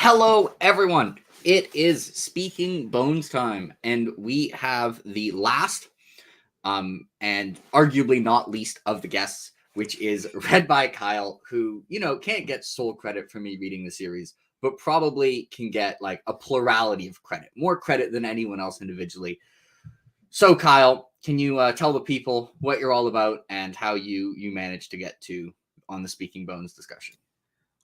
Hello, everyone. It is Speaking Bones time, and we have the last, and arguably not least of the guests, which is read by Kyle, who, can't get sole credit for me reading the series, but probably can get like a plurality of credit, more credit than anyone else individually. So, Kyle, can you tell the people what you're all about and how you managed to get to on the Speaking Bones discussion?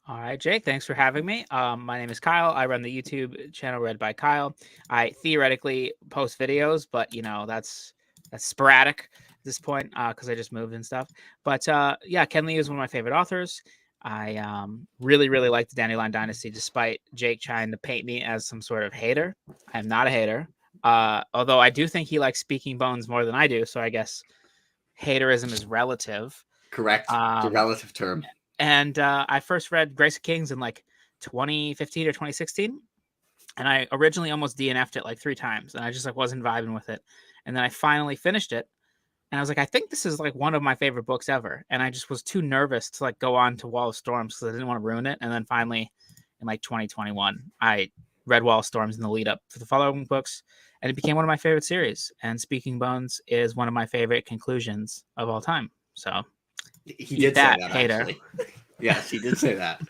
All right, Jake, thanks for having me. My name is Kyle. I run the YouTube channel Read by Kyle. I theoretically post videos, but that's sporadic at this point because I just moved and stuff. But yeah, Ken Liu is one of my favorite authors. I really, really like the Dandelion Dynasty, despite Jake trying to paint me as some sort of hater. I am not a hater, although I do think he likes Speaking Bones more than I do. So I guess haterism is relative. Correct. It's a relative term. And I first read Grace of Kings in like 2015 or 2016. And I originally almost DNF'd it like 3 times. And I just like wasn't vibing with it. And then I finally finished it. And I was like, I think this is like one of my favorite books ever. And I just was too nervous to like go on to Wall of Storms because I didn't want to ruin it. And then finally in like 2021, I read Wall of Storms in the lead up for the following books. And it became one of my favorite series. And Speaking Bones is one of my favorite conclusions of all time. So he did say that, hater. Actually. Yes, he did say that.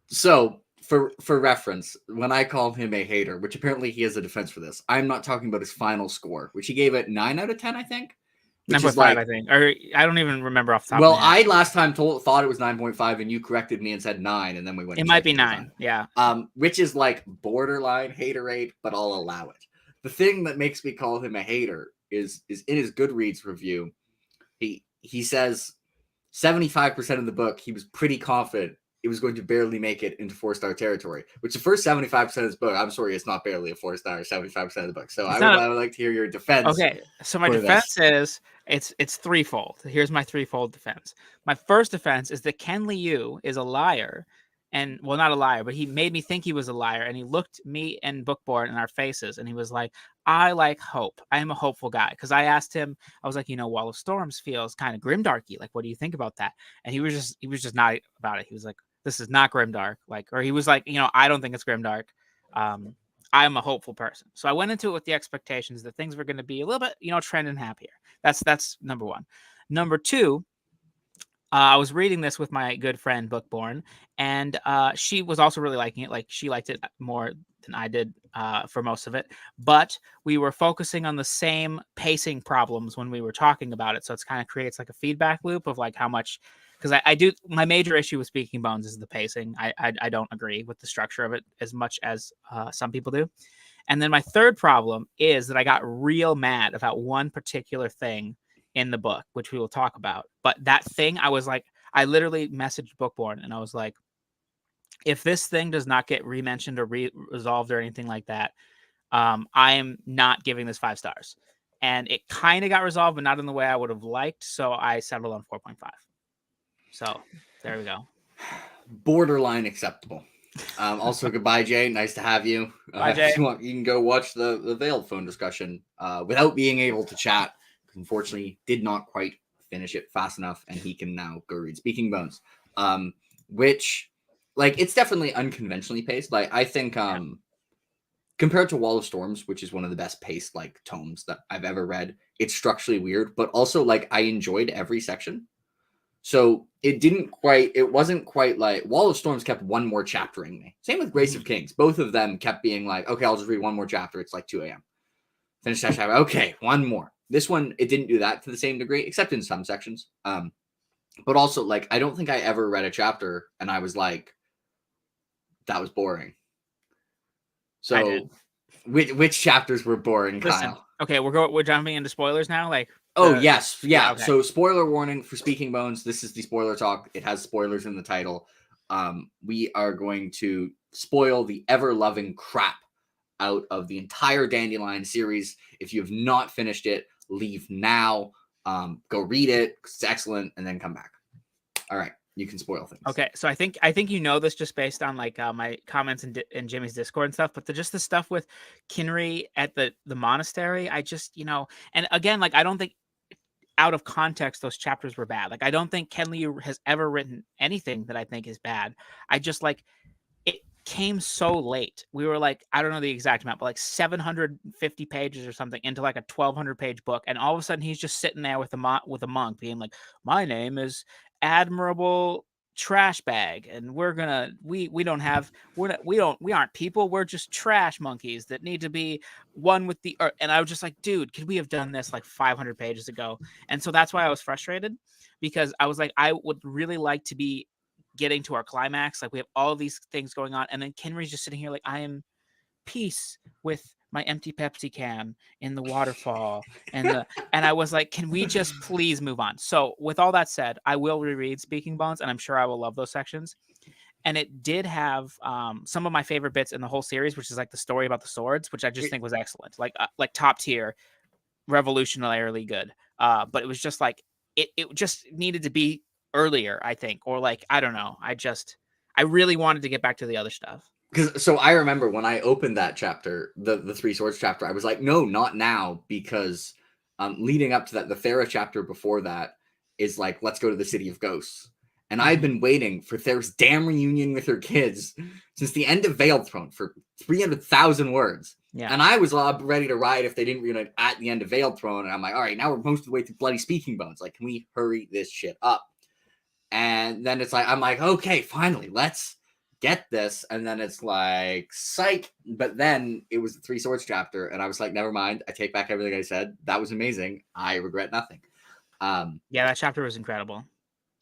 So for reference, when I called him a hater, which apparently he has a defense for this, I'm not talking about his final score, which he gave it 9 out of 10, I think. 9.5, like, I think. Or I don't even remember off the top of my head. I last time thought it was 9.5, and you corrected me and said 9, and then we went. It might be 9, yeah. Which is like borderline haterade, but I'll allow it. The thing that makes me call him a hater is in his Goodreads review. He says 75% of the book, he was pretty confident it was going to barely make it into 4-star territory, which the first 75% of this book, I'm sorry, it's not barely a 4-star, 75% of the book. So I would like to hear your defense. Okay, so my defense is it's threefold. Here's my threefold defense. My first defense is that Ken Liu is a liar. And well, not a liar, but he made me think he was a liar. And he looked me and Bookborn in our faces and he was like, I like hope. I am a hopeful guy. Because I asked him, I was like, Wall of Storms feels kind of grimdarky. Like, what do you think about that? And he was just not about it. He was like, this is not grimdark. Like, or he was like, I don't think it's grimdark. I'm a hopeful person. So I went into it with the expectations that things were going to be a little bit, trending happier. That's number one. Number two, I was reading this with my good friend Bookborn, and she was also really liking it. Like, she liked it more than I did for most of it. But we were focusing on the same pacing problems when we were talking about it. So it's kind of creates like a feedback loop of like how much, because I do, my major issue with Speaking Bones is the pacing. I don't agree with the structure of it as much as some people do. And then my third problem is that I got real mad about one particular thing in the book, which we will talk about. But that thing, I was like, I literally messaged Bookborn and I was like, if this thing does not get re-mentioned or resolved or anything like that, I am not giving this 5 stars. And it kind of got resolved, but not in the way I would have liked. So I settled on 4.5. So there we go. Borderline acceptable. Also, goodbye, Jay. Nice to have you. Bye, Jay. If you want, you can go watch the Veiled phone discussion without being able to chat. Unfortunately, did not quite finish it fast enough, and he can now go read Speaking Bones, which, like, it's definitely unconventionally paced. Like, I think compared to Wall of Storms, which is one of the best paced like tomes that I've ever read, it's structurally weird, but also like I enjoyed every section. So it wasn't quite like Wall of Storms kept one more chaptering me. Same with Grace of Kings. Both of them kept being like, okay, I'll just read one more chapter. It's like 2 a.m. Finish that chapter. Okay, one more. This one, it didn't do that to the same degree, except in some sections. But also, like, I don't think I ever read a chapter and I was like, that was boring. So, which chapters were boring, Listen, Kyle? Okay, we're jumping into spoilers now. Like, yes, yeah. Okay. So, spoiler warning for Speaking Bones. This is the spoiler talk. It has spoilers in the title. We are going to spoil the ever-loving crap out of the entire Dandelion series. If you have not finished it, leave now. Go read it. It's excellent, and then come back. All right, you can spoil things. Okay, so I think this just based on like my comments in Jimmy's Discord and stuff, but just the stuff with Kinry at the monastery, I just and again, like, I don't think out of context those chapters were bad. Like, I don't think Ken Liu has ever written anything that I think is bad. I just like came so late. We were like, I don't know the exact amount, but like 750 pages or something into like a 1,200-page book, and all of a sudden he's just sitting there with a monk, being like, "My name is Admirable Trash Bag, and we aren't people. We're just trash monkeys that need to be one with the earth." And I was just like, dude, could we have done this like 500 pages ago? And so that's why I was frustrated, because I was like, I would really like to be getting to our climax. Like, we have all of these things going on, and then Kenry's just sitting here like, I am peace with my empty Pepsi can in the waterfall. And I was like, can we just please move on? So with all that said, I will reread Speaking Bones, and I'm sure I will love those sections. And it did have some of my favorite bits in the whole series, which is like the story about the swords, which I just think was excellent, like top tier, revolutionarily good. But it was just like it just needed to be earlier, I think, or like, I don't know. I really wanted to get back to the other stuff. So I remember when I opened that chapter, the Three Swords chapter, I was like, no, not now, because leading up to that, the Thera chapter before that is like, let's go to the City of Ghosts. And I've been waiting for Thera's damn reunion with her kids since the end of Veiled Throne for 300,000 words. Yeah. And I was ready to ride if they didn't reunite at the end of Veiled Throne. And I'm like, all right, now we're most of the way through Bloody Speaking Bones. Like, can we hurry this shit up? And then it's like, I'm like, okay, finally, let's get this. And then it's like, psych. But then it was the Three Swords chapter, and I was like, never mind. I take back everything I said. That was amazing. I regret nothing. Yeah, that chapter was incredible.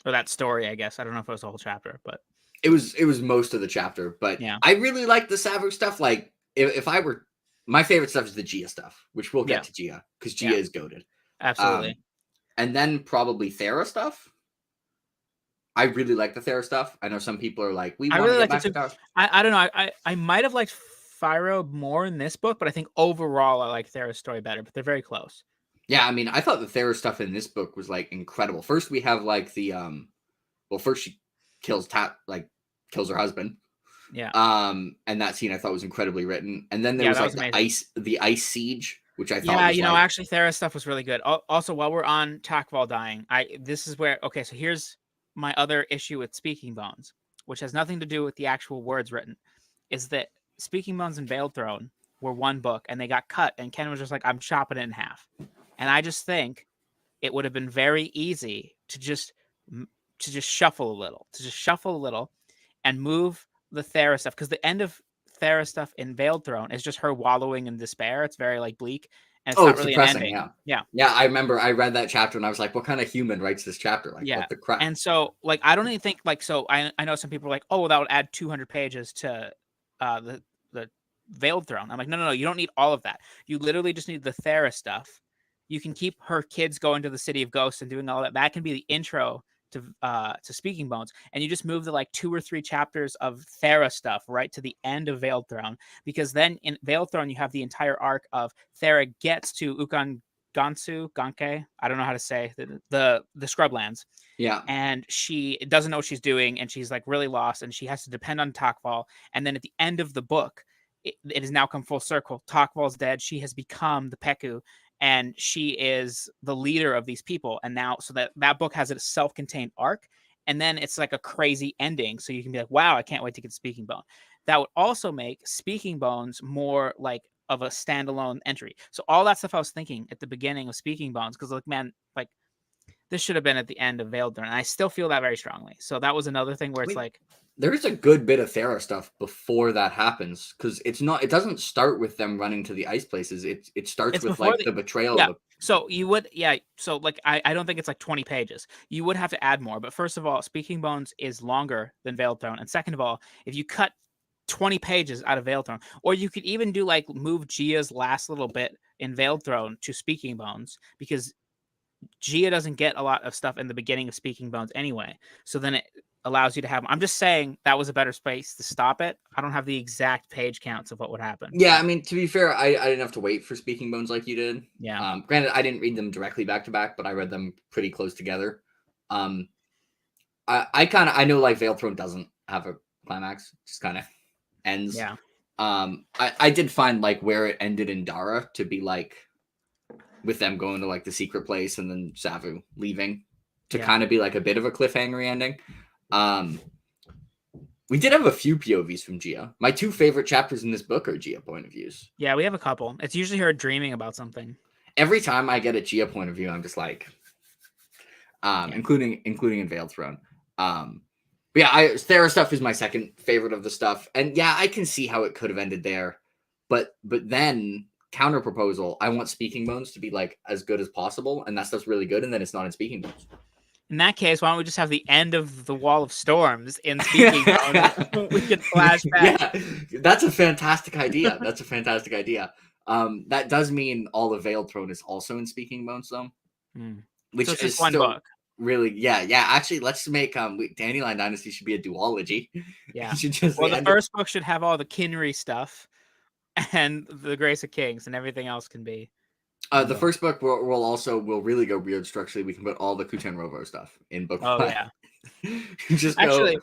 Or that story, I guess. I don't know if it was the whole chapter, but it was most of the chapter. But yeah, I really like the Savu stuff. Like, if I were, my favorite stuff is the Gia stuff, which we'll get to Gia, because Gia is goated. Absolutely. And then probably Thera stuff. I really like the Thera stuff. I know some people are like, we want to get back to Thera. I don't know. I might have liked Phyro more in this book, but I think overall I like Thera's story better, but they're very close. Yeah, I mean, I thought the Thera stuff in this book was like incredible. First we have like the well, first she kills her husband. Yeah. And that scene I thought was incredibly written. And then there was like the ice siege, which I thought was actually Thera's stuff was really good. Also, while we're on Takval dying, this is where, okay, so here's my other issue with Speaking Bones, which has nothing to do with the actual words written, is that Speaking Bones and Veiled Throne were one book, and they got cut, and Ken was just like, I'm chopping it in half. And I just think it would have been very easy to just shuffle a little and move the Thera stuff, because the end of Thera stuff in Veiled Throne is just her wallowing in despair. It's very like bleak, and it's not really depressing, an ending. Yeah. I remember I read that chapter and I was like, what kind of human writes this chapter? Like, what the crap? And so, like, I don't even think, like, so I know some people are like, oh, well, that would add 200 pages to the Veiled Throne. I'm like, no, you don't need all of that. You literally just need the Thera stuff. You can keep her kids going to the City of Ghosts and doing all that. That can be the intro to Speaking Bones, and you just move the like 2 or 3 chapters of Thera stuff right to the end of Veiled Throne, because then in Veiled Throne you have the entire arc of Thera gets to Ganke, I don't know how to say the Scrublands. Yeah. And she doesn't know what she's doing, and she's like really lost, and she has to depend on Takval. And then at the end of the book, it has now come full circle. Takval's dead. She has become the Peku, and she is the leader of these people. And now, so that book has a self-contained arc, and then it's like a crazy ending. So you can be like, wow, I can't wait to get Speaking Bone. That would also make Speaking Bones more like of a standalone entry. So all that stuff I was thinking at the beginning of Speaking Bones, because like, man, like this should have been at the end of Veiled Throne, and I still feel that very strongly. So that was another thing where it's like, there's a good bit of Thera stuff before that happens, because it doesn't start with them running to the ice places. It starts with like the betrayal. Yeah. So you would, so like I don't think it's like 20 pages. You would have to add more. But first of all, Speaking Bones is longer than Veiled Throne, and second of all, if you cut 20 pages out of Veiled Throne, or you could even do like move Gia's last little bit in Veiled Throne to Speaking Bones, because Gia doesn't get a lot of stuff in the beginning of Speaking Bones anyway. So then it allows you to have. I'm just saying that was a better space to stop it. I don't have the exact page counts of what would happen. Yeah, I mean, to be fair, I didn't have to wait for Speaking Bones like you did. Yeah. Granted, I didn't read them directly back to back, but I read them pretty close together. I know like Veiled Throne doesn't have a climax, just kind of ends. Yeah. I did find like where it ended in Dara to be like with them going to like the secret place and then Savu leaving to kind of be like a bit of a cliffhanger ending. We did have a few POVs from Gia. My two favorite chapters in this book are Gia point of views. Yeah, we have a couple. It's usually her dreaming about something. Every time I get a Gia point of view, I'm just like, including in Veiled Throne. But yeah, Thera stuff is my second favorite of the stuff, and yeah, I can see how it could have ended there, but then counter proposal, I want Speaking Bones to be like as good as possible, and that stuff's really good, and then it's not in Speaking Bones. In that case, why don't we just have the end of the Wall of Storms in Speaking Bones? We could flash back. Yeah, that's a fantastic idea. That's a fantastic idea. That does mean all the Veiled Throne is also in Speaking Bones, though. Which So it's is just one still book. really, yeah. Actually, let's make Dandelion Dynasty should be a duology. Yeah. Just Well, the first book should have all the Kinry stuff and the Grace of Kings, and everything else can be. The first book will really go weird structurally. We can put all the Kuten Rovo stuff in book one. Yeah. Just actually,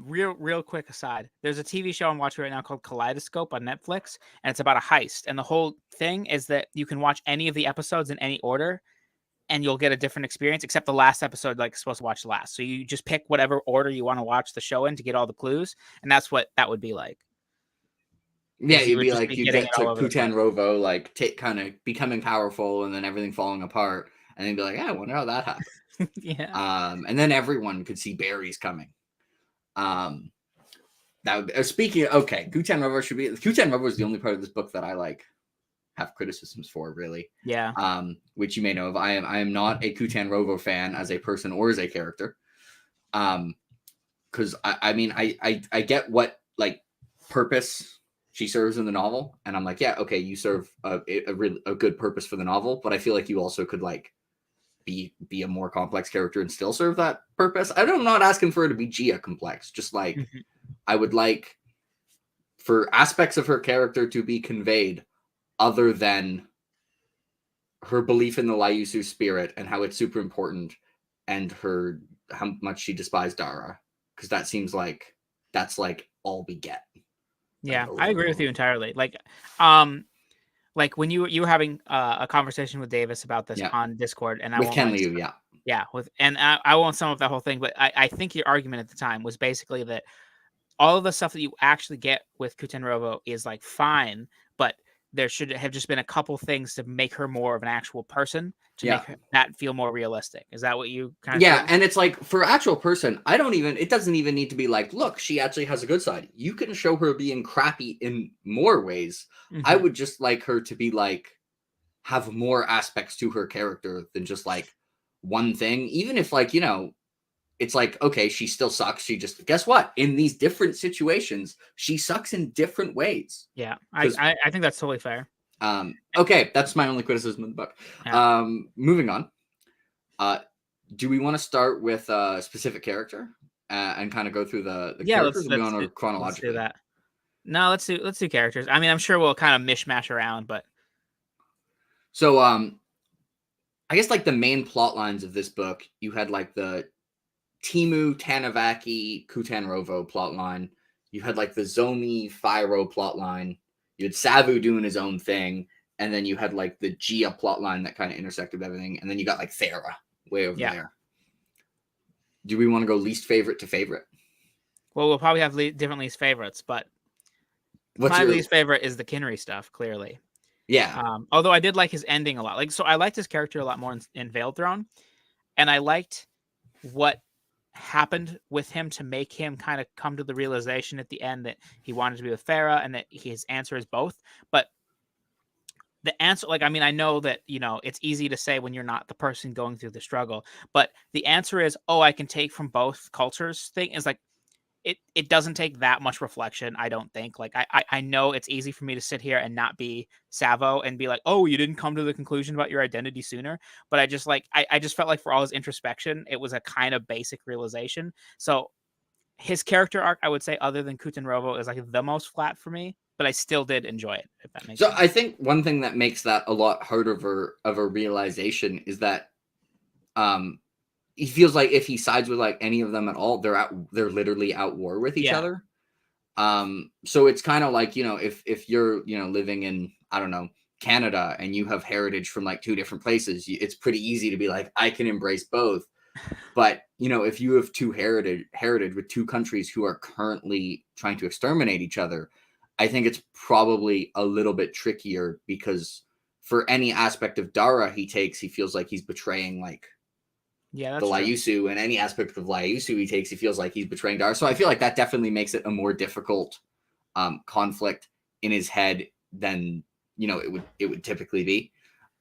real quick aside, there's a TV show I'm watching right now called Kaleidoscope on Netflix, and it's about a heist. And the whole thing is that you can watch any of the episodes in any order, and you'll get a different experience, except the last episode, like, supposed to watch last. So you just pick whatever order you want to watch the show in to get all the clues, and that's what that would be like. Yeah, you'd be like, you get to Kuten Rovo, like, kind of becoming powerful, and then everything falling apart, and then be like, I wonder how that happened. Yeah. And then everyone could see berries coming. That would be, speaking of, okay, Kuten Rovo is the only part of this book that I like have criticisms for, really. Yeah. Which you may know of. I am not a Kuten Rovo fan as a person or as a character. Because I mean I get what like purpose she serves in the novel, and I'm like, yeah, okay, you serve a good purpose for the novel, but I feel like you also could like be a more complex character and still serve that purpose. I'm not asking for her to be Gia complex, just like I would like for aspects of her character to be conveyed other than her belief in the Liusu spirit and how it's super important, and how much she despised Dara, because that seems like that's like all we get. Yeah, I agree with you entirely. Like when you were having a conversation with Davis about this on Discord, and with Ken Liu, I won't sum up that whole thing, but I think your argument at the time was basically that all of the stuff that you actually get with Kuten Rovo is like fine, but there should have just been a couple things to make her more of an actual person to make that feel more realistic. Is that what you kind of think? And it's like for actual person, it doesn't even need to be like, look, she actually has a good side. You can show her being crappy in more ways. I would just like her to be like, have more aspects to her character than just like one thing. Even if like, it's like, okay, she still sucks. She just, guess what? In these different situations, she sucks in different ways. Yeah, I think that's totally fair. Okay, that's my only criticism of the book. Yeah. Moving on. Do we want to start with a specific character and kind of go through the characters? Let's do chronologically. Let's do that. No, let's do characters. I mean, I'm sure we'll kind of mishmash around, but so I guess like the main plot lines of this book, you had like the Timu Tanavaki Kuten Rovo plotline. You had like the Zomi Phyro plotline. You had Savu doing his own thing, and then you had like the Gia plotline that kind of intersected everything, and then you got like Thera way over there. Do we want to go least favorite to favorite? Well, we'll probably have different least favorites, but my least favorite is the Kinry stuff, clearly. Yeah. Although I did like his ending a lot. Like, so I liked his character a lot more in Veiled Throne, and I liked what happened with him to make him kind of come to the realization at the end that he wanted to be with Farah and that his answer is both. But the answer, like, I mean, I know that, it's easy to say when you're not the person going through the struggle, but the answer is, I can take from both cultures thing is like, it doesn't take that much reflection, I don't think. Like, I know it's easy for me to sit here and not be Savo and be like, oh, you didn't come to the conclusion about your identity sooner. But I just like, I just felt like for all his introspection, it was a kind of basic realization. So his character arc, I would say, other than Kuten Rovo, is like the most flat for me, but I still did enjoy it, if that makes sense. So I think one thing that makes that a lot harder of a realization is that he feels like if he sides with like any of them at all, they're literally at war with each other. So it's kind of like, if you're, living in, I don't know, Canada and you have heritage from like two different places, it's pretty easy to be like, I can embrace both. But, you know, if you have two heritage with two countries who are currently trying to exterminate each other, I think it's probably a little bit trickier because for any aspect of Dara he takes, he feels like he's betraying like Yeah, the that's true. Liusu, and any aspect of Liusu he takes, he feels like he's betraying Dara. So I feel like that definitely makes it a more difficult conflict in his head than, you know, it would typically be.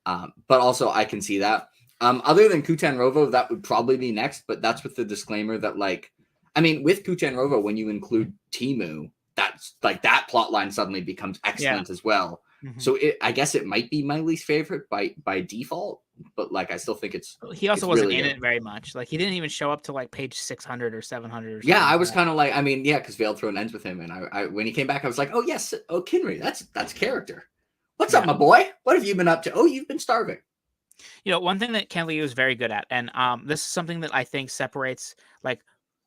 But also I can see that. Other than Kuten Rovo, that would probably be next, but that's with the disclaimer that, like, I mean, with Kuten Rovo, when you include Timu, that's like that plot line suddenly becomes Yeah. excellent as well. Mhm. So I guess it might be my least favorite by default, but like I still think He also it's wasn't really in good. it very much. Like he didn't even show up to like page 600 or 700 or Yeah, something I like was that. kind of like, I mean, yeah, because Veiled Throne ends with him, and I when he came back, I was like, oh yes, oh Kinry, that's character. What's up, Yeah. my boy? What have you been up to? Oh, you've been starving. You know, one thing that Ken Liu is very good at, and this is something that I think separates like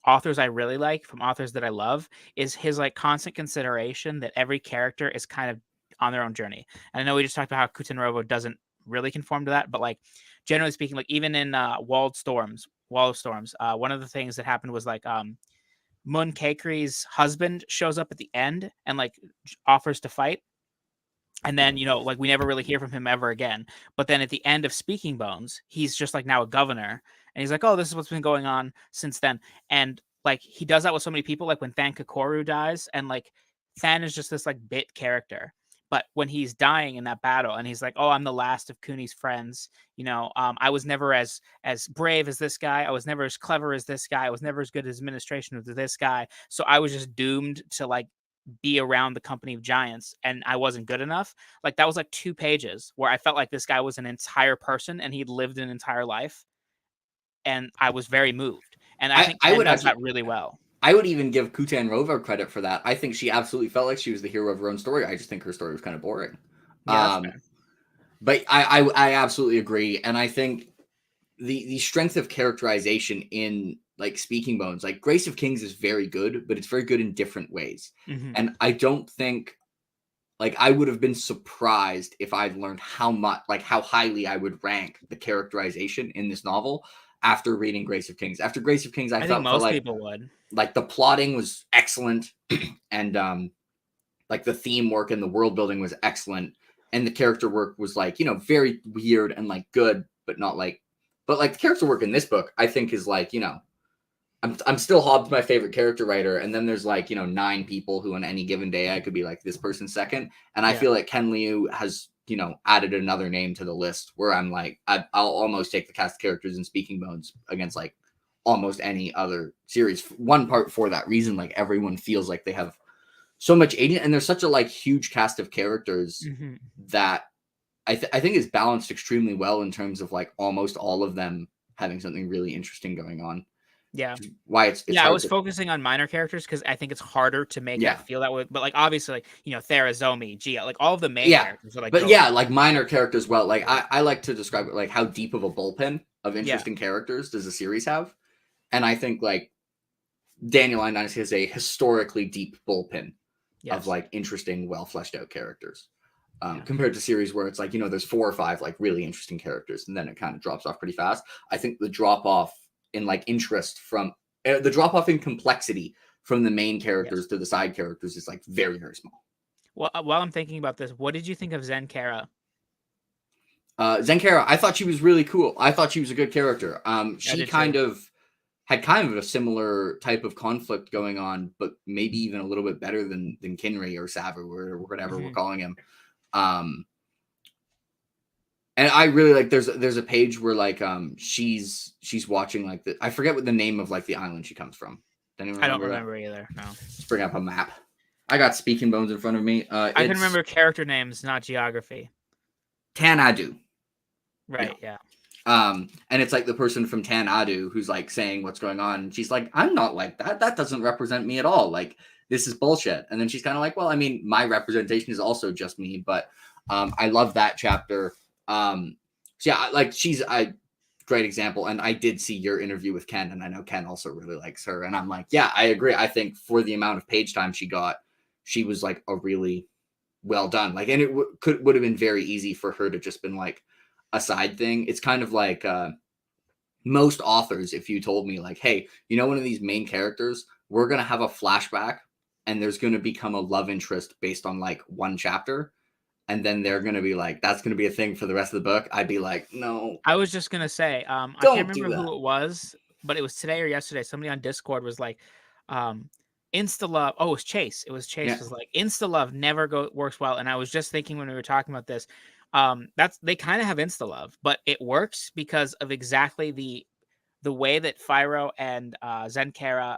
authors I really like from authors that I love, is his like constant consideration that every character is kind of on their own journey. And I know we just talked about how Kuten Rovo doesn't really conform to that, but like generally speaking, like even in Wall of Storms, one of the things that happened was like Mun Kakri's husband shows up at the end and like offers to fight, and then, you know, like we never really hear from him ever again. But then at the end of Speaking Bones, he's just like now a governor, and he's like, "Oh, this is what's been going on since then." And like he does that with so many people, like when Than Kakoru dies, and like Than is just this like bit character. But when he's dying in that battle, and he's like, "Oh, I'm the last of Kuni's friends. You know, I was never as brave as this guy. I was never as clever as this guy. I was never as good as administration as this guy. So I was just doomed to like be around the company of giants, and I wasn't good enough." Like that was like 2 pages where I felt like this guy was an entire person and he'd lived an entire life, and I was very moved. And I think I Ken would does actually that really well. I would even give Kuten Rovo credit for that. I think she absolutely felt like she was the hero of her own story. I just think her story was kind of boring. Yeah, that's Um, fair. but I absolutely agree, and I think the strength of characterization in like Speaking Bones, like Grace of Kings is very good, but it's very good in different ways. Mhm. And I don't think like I would have been surprised if I'd learned how much like how highly I would rank the characterization in this novel after reading Grace of Kings. After Grace of Kings, I I think felt most people would. like the plotting was excellent and like the theme work and the world building was excellent, and the character work was like, you know, very weird and like good, but not like, but like the character work in this book I think is like, you know, I'm still Hobbs my favorite character writer, and then there's like, you know, 9 people who on any given day I could be like this person second, and I Yeah. feel like Ken Liu has, you know, added another name to the list where I'm like I'll almost take the cast of characters in Speaking Bones against like almost any other series. One part for that reason, like everyone feels like they have so much agent, and there's such a like huge cast of characters Mhm. that I think is balanced extremely well in terms of like almost all of them having something really interesting going on. Yeah. Why it's Yeah, I hard was to focusing on minor characters because I think it's harder to make that yeah feel that way. But like obviously, like you know, Therazomi, Gia, like all of the main yeah, characters are like but dope. yeah, like minor characters. Well, like I like to describe it like how deep of a bullpen of Yeah. interesting characters does the series have, and I think like Dandelion Dynasty has a historically deep bullpen of Yes. like interesting, well fleshed out characters. Yeah. Compared to series where it's like, you know, there's 4 or 5 like really interesting characters, and then it kind of drops off pretty fast. I think the drop off in like interest from the drop off in complexity from the main Yes. characters to the side characters is like very very small. Well, while I'm thinking about this, what did you think of Zen Kara? Zenkara, I thought she was really cool. I thought she was a good character. I She did too. kind of had kind of a similar type of conflict going on, but maybe even a little bit better than Kinry or Savu or whatever we're Mhm. calling him. Um, and I really like there's a page where like she's watching like the I forget what the name of like the island she comes from. Does anyone I don't remember that? remember either. No. Let's bring up a map. I got Speaking Bones in front of me. I can It's remember character names, not geography. Tanadu. Yeah. Right, yeah. And it's like the person from Tanadu who's like saying what's going on. And she's like, I'm not like that. That doesn't represent me at all. Like this is bullshit. And then she's kind of like, well, I mean, my representation is also just me, but I love that chapter. So yeah, like she's a great example. And I did see your interview with Ken, and I know Ken also really likes her. And I'm like, yeah, I agree. I think for the amount of page time she got, she was like a really well done. Like, and it would have been very easy for her to just been like a side thing. It's kind of like most authors, if you told me like, hey, you know, one of these main characters, we're going to have a flashback and there's going to become a love interest based on like one chapter, and then they're going to be like, that's going to be a thing for the rest of the book, I'd be like, no, I was just gonna say, I can't don't do remember that. who it was, but it was today or yesterday. Somebody on Discord was like, um, "Insta love." Oh, it was Chase. It was Chase. Yeah. Was like, "Insta love never works well." And I was just thinking when we were talking about this, that's they kind of have insta love, but it works because of exactly the way that Phyro and Zenkara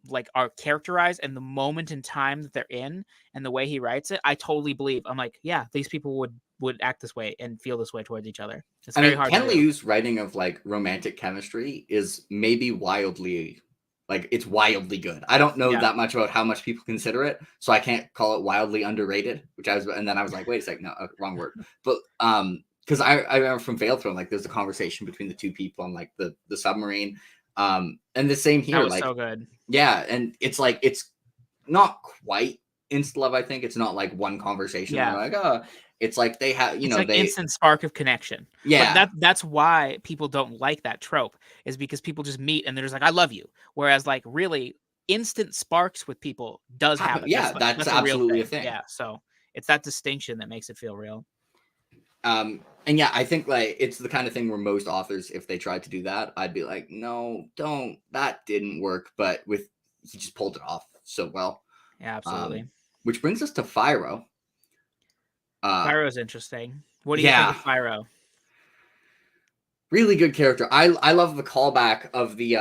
like are characterized and the moment in time that they're in and the way he writes it. I totally believe. I'm like, yeah, these people would act this way and feel this way towards each other. It's I very mean, hard to Ken do. Liu's writing of like romantic chemistry is maybe wildly, like it's wildly good. I don't know Yeah. that much about how much people consider it, so I can't call it wildly underrated. Which I was, and then I was like, wait a second, no, wrong word. But because I remember from Veil Throne, like there's a conversation between the two people on like the submarine, and the same That here, was like so good. yeah, and it's like it's not quite insta love. I think it's not like one conversation. Yeah. They're like, oh, it's like they have, you It's know, like they instant spark of connection. But yeah. that's why people don't like that trope is because people just meet and they're just like, "I love you." Whereas like really instant sparks with people does Happen. happen. Yeah, that's That's a real absolutely a thing. thing. Yeah. So it's that distinction that makes it feel real. And yeah, I think like it's the kind of thing where most authors, if they tried to do that, I'd be like, no, don't. That didn't work. But with he just pulled it off so well. Yeah, Um, absolutely. which brings us to Phyro. Phyro's interesting. What do you think of Yeah, Phyro? really good character. I love the callback of the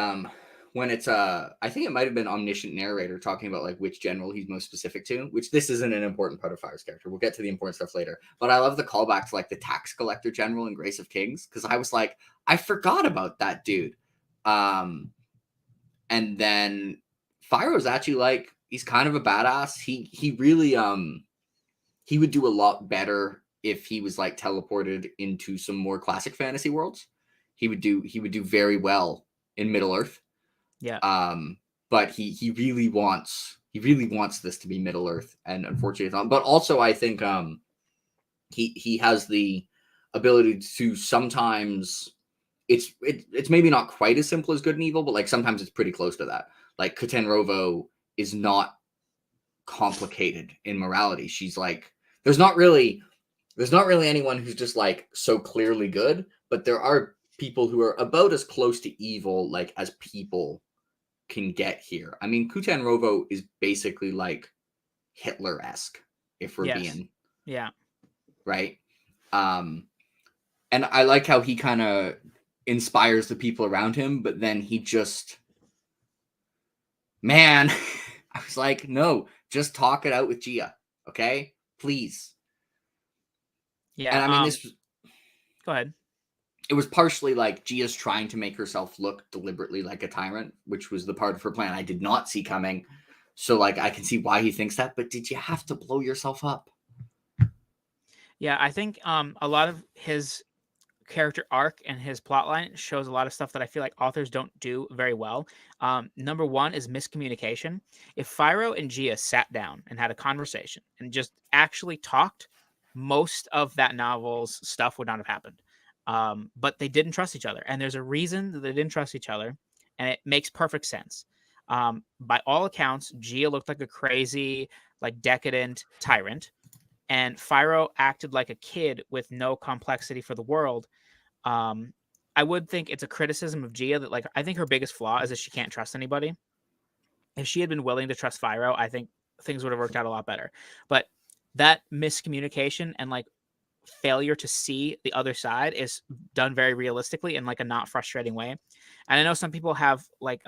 when it's I think it might have been omniscient narrator talking about like which general he's most specific to, which this isn't an important part of Fire's character. We'll get to the important stuff later. But I love the callback to like the tax collector general in Grace of Kings, because I was like, I forgot about that dude. And then Fyro's actually like he's kind of a badass. He really he would do a lot better if he was like teleported into some more classic fantasy worlds. He would do very well in Middle Earth. Yeah. But he really wants this to be Middle Earth, and unfortunately it's not. But also I think he has the ability to sometimes it's maybe not quite as simple as good and evil, but like sometimes it's pretty close to that. Like Kuten Rovo is not complicated in morality. She's like there's not really anyone who's just like so clearly good, but there are people who are about as close to evil like as people can get here. I mean, Kuten Rovo is basically like Hitler-esque, if we're Yes. being Yeah. right. Um, and I like how he kind of inspires the people around him, but then he just, man, I was like, no, just talk it out with Gia, okay, please. Yeah. And I mean, this Go ahead. it was partially like Gia's trying to make herself look deliberately like a tyrant, which was the part of her plan I did not see coming. So like I can see why he thinks that, but did you have to blow yourself up? Yeah, I think a lot of his character arc and his plotline shows a lot of stuff that I feel like authors don't do very well. Number one is miscommunication. If Phyro and Gia sat down and had a conversation and just actually talked, most of that novel's stuff would not have happened. But they didn't trust each other, and there's a reason that they didn't trust each other, and it makes perfect sense. By all accounts, Gia looked like a crazy, like decadent tyrant, and Phyro acted like a kid with no complexity for the world. um, I would think it's a criticism of Gia that like I think her biggest flaw is that she can't trust anybody. If she had been willing to trust Phyro, I think things would have worked out a lot better. But that miscommunication and like failure to see the other side is done very realistically in like a not frustrating way. And I know some people have like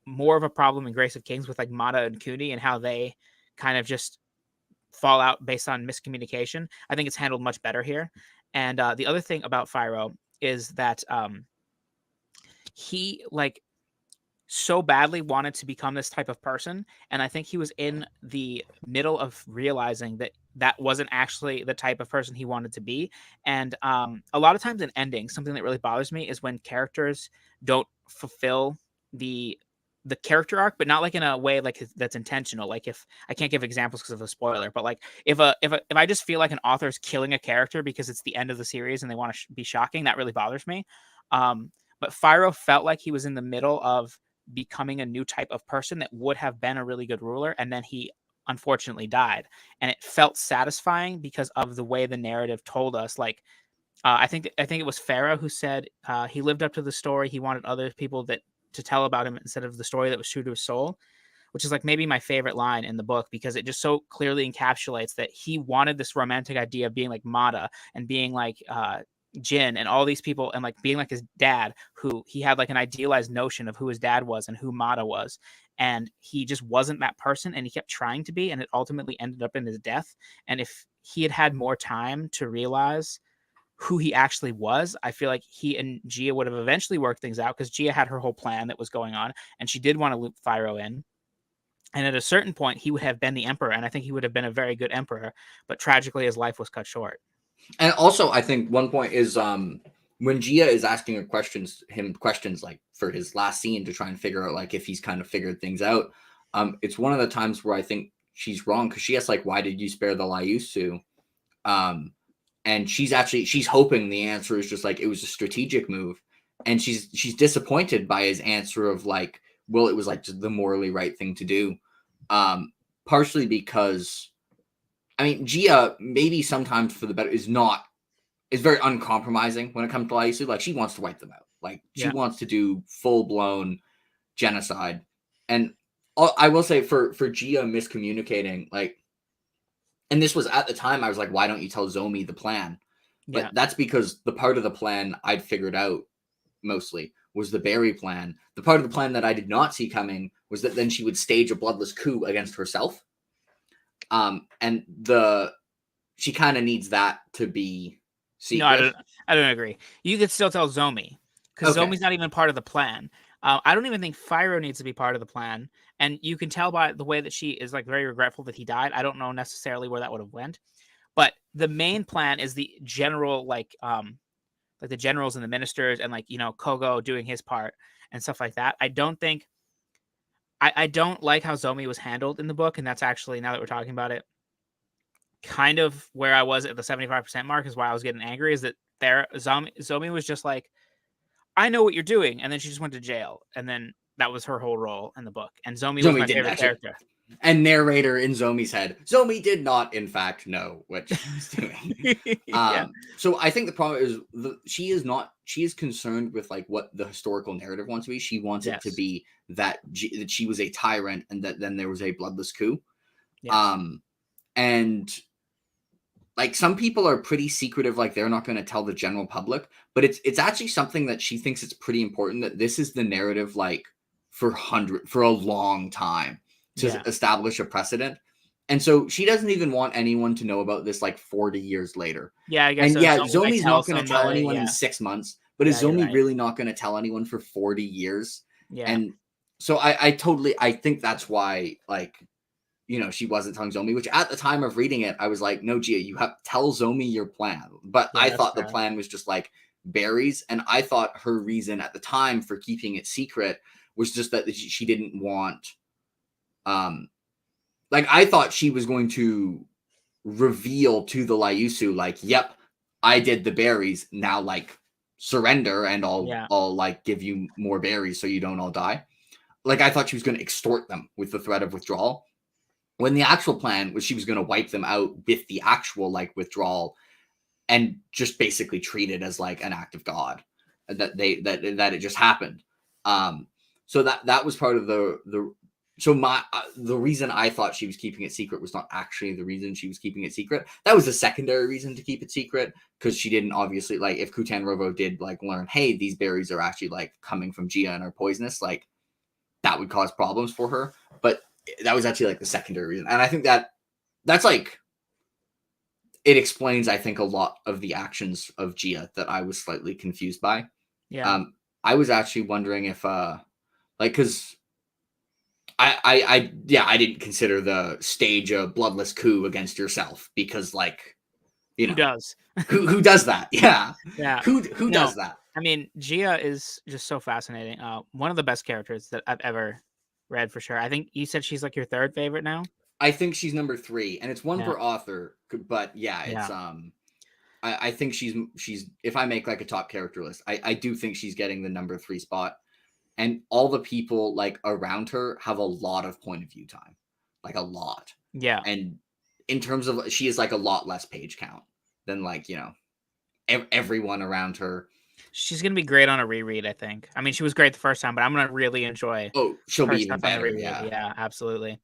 more of a problem in Grace of Kings with like Mata and Kuni and how they kind of just fall out based on miscommunication. I think it's handled much better here. And the other thing about Phyro is that he like so badly wanted to become this type of person, and I think he was in the middle of realizing that that wasn't actually the type of person he wanted to be. And a lot of times in endings, something that really bothers me is when characters don't fulfill the the character arc, but not like in a way like that's intentional. Like if I can't give examples because of a spoiler, but like if I just feel like an author is killing a character because it's the end of the series and they want to be shocking, that really bothers me. but Phyro felt like he was in the middle of becoming a new type of person that would have been a really good ruler, and then he unfortunately died. And it felt satisfying because of the way the narrative told us. Like, I think it was Pharaoh who said he lived up to the story. He wanted other people that to tell about him instead of the story that was true to his soul, which is like maybe my favorite line in the book because it just so clearly encapsulates that he wanted this romantic idea of being like Mata and being like Jin and all these people and like being like his dad, who he had like an idealized notion of who his dad was and who Mata was. And he just wasn't that person, and he kept trying to be, and it ultimately ended up in his death. And if he had had more time to realize who he actually was, I feel like he and Gia would have eventually worked things out because Gia had her whole plan that was going on, and she did want to loop Phyro in. And at a certain point, he would have been the emperor, and I think he would have been a very good emperor. But tragically, his life was cut short. And also, I think one point is when Gia is asking him questions like for his last scene to try and figure out like if he's kind of figured things out. It's one of the times where I think she's wrong because she asks like, "Why did you spare the Liusu?" And she's hoping the answer is just like it was a strategic move, and she's disappointed by his answer of like, well, it was like just the morally right thing to do. Partially because I mean, Gia maybe sometimes for the better is very uncompromising when it comes to Liusu. Like she wants to wipe them out. Like she wants to do full blown genocide. And I will say for Gia miscommunicating, like, and this was at the time I was like, why don't you tell Zomi the plan? But that's because the part of the plan I'd figured out mostly was the Barry plan. The part of the plan that I did not see coming was that then she would stage a bloodless coup against herself. And she kind of needs that to be secret. No, I don't agree. You could still tell Zomi because Zomi's not even part of the plan. I don't even think Phyro needs to be part of the plan. And you can tell by the way that she is like very regretful that he died. I don't know necessarily where that would have went, but the main plan is the general like the generals and the ministers and like Kogo doing his part and stuff like that. I don't like how Zomi was handled in the book, and that's actually, now that we're talking about it, kind of where I was at the 75% mark is why I was getting angry, is that Zomi was just like, I know what you're doing, and then she just went to jail, and then that was her whole role in the book. And Zomi was my favorite character. And narrator in Zomi's head, Zomi did not, in fact, know what she was doing. So I think the problem is she is concerned with like what the historical narrative wants to be. She wants it to be that she was a tyrant and that then there was a bloodless coup. And like some people are pretty secretive, like they're not going to tell the general public, but it's actually something that she thinks it's pretty important that this is the narrative like for a long time to establish a precedent. And so she doesn't even want anyone to know about this like 40 years later. Yeah, I guess. And Zomi's not going to tell anyone in 6 months, but is Zomi really not going to tell anyone for 40 years? Yeah. And so I think that's why like, she wasn't telling Zomi, which at the time of reading it, I was like, no, Gia, you have to tell Zomi your plan. But I thought the plan was just like berries. And I thought her reason at the time for keeping it secret was just that she didn't want, like, I thought she was going to reveal to the Liusu, like, yep, I did the berries. Now, like, surrender and I'll like give you more berries so you don't all die. Like, I thought she was going to extort them with the threat of withdrawal. When the actual plan was she was going to wipe them out with the actual like withdrawal and just basically treat it as like an act of God that it just happened. So that was part of the reason I thought she was keeping it secret was not actually the reason she was keeping it secret. That was a secondary reason to keep it secret because she didn't obviously like if Kuten Rovo did like learn, hey, these berries are actually like coming from Gia and are poisonous, like that would cause problems for her. But that was actually like the secondary reason. And I think that's like, it explains, I think, a lot of the actions of Gia that I was slightly confused by. Yeah. I was actually wondering if, like, cause I didn't consider the stage a bloodless coup against yourself because like, who does? who does that? Yeah. Yeah. Who does that? I mean, Gia is just so fascinating. One of the best characters that I've ever read for sure. I think you said she's like your third favorite now. I think she's number 3, and it's one per author. But it's I think she's if I make like a top character list, I do think she's getting the number 3 spot. And all the people like around her have a lot of point of view time, like a lot. Yeah. And in terms of, she is like a lot less page count than like, you know, everyone around her. She's gonna be great on a reread, I think. I mean, she was great the first time, but I'm gonna really enjoy Oh, she'll her be even stuff on the better. reread. Yeah. Yeah, absolutely.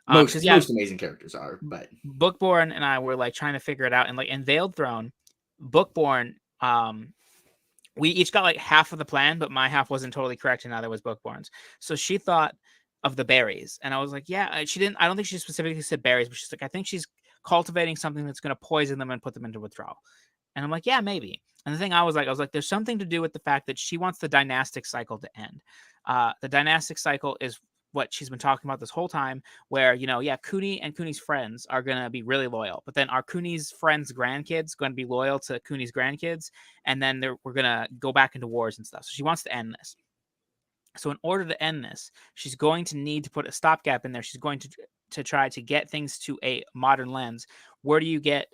Most Because yeah, amazing characters are, but Bookborn and I were like trying to figure it out, and like in Veiled Throne, Bookborn, we each got like half of the plan, but my half wasn't totally correct, and neither was Bookborn's. So she thought of the berries, and I was like, yeah, she didn't. I don't think she specifically said berries, but she's like, I think she's cultivating something that's going to poison them and put them into withdrawal. And I'm like, yeah, maybe. And the thing I was like, there's something to do with the fact that she wants the dynastic cycle to end. The dynastic cycle is what she's been talking about this whole time, where, you know, yeah, Cooney and Cooney's friends are going to be really loyal, but then are Cooney's friends' grandkids going to be loyal to Cooney's grandkids? And then we're going to go back into wars and stuff. So she wants to end this. So in order to end this, she's going to need to put a stopgap in there. She's going to try to get things to a modern lens. Where do you get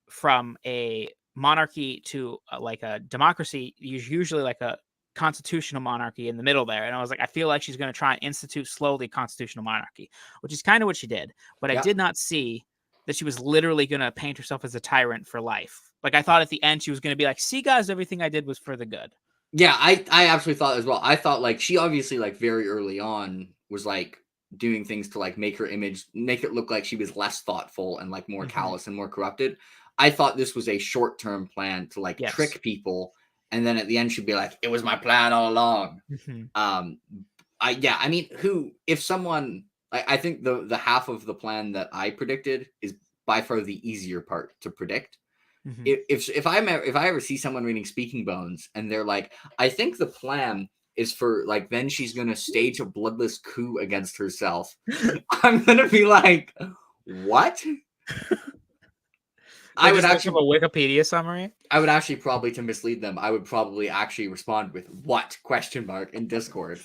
from a monarchy to like a democracy? Usually like a constitutional monarchy in the middle there. And I was like, I feel like she's going to try and institute slowly constitutional monarchy, which is kind of what she did. But I yeah. did not see that she was literally going to paint herself as a tyrant for life. Like I thought at the end she was going to be like, see guys, everything I did was for the good. Yeah, I absolutely thought as well. I thought like she obviously like very early on was like doing things to like make her image, make it look like she was less thoughtful and like more callous and more corrupted. I thought this was a short-term plan to like trick people, and then at the end she'd be like, it was my plan all along. I mean, if someone, I think the half of the plan that I predicted is by far the easier part to predict. If I ever see someone reading Speaking Bones and they're like, I think the plan is for like, then she's gonna stage a bloodless coup against herself, I'm gonna be like, what? I would actually a Wikipedia summary. I would actually probably, to mislead them, I would probably actually respond with "what?" question mark in Discord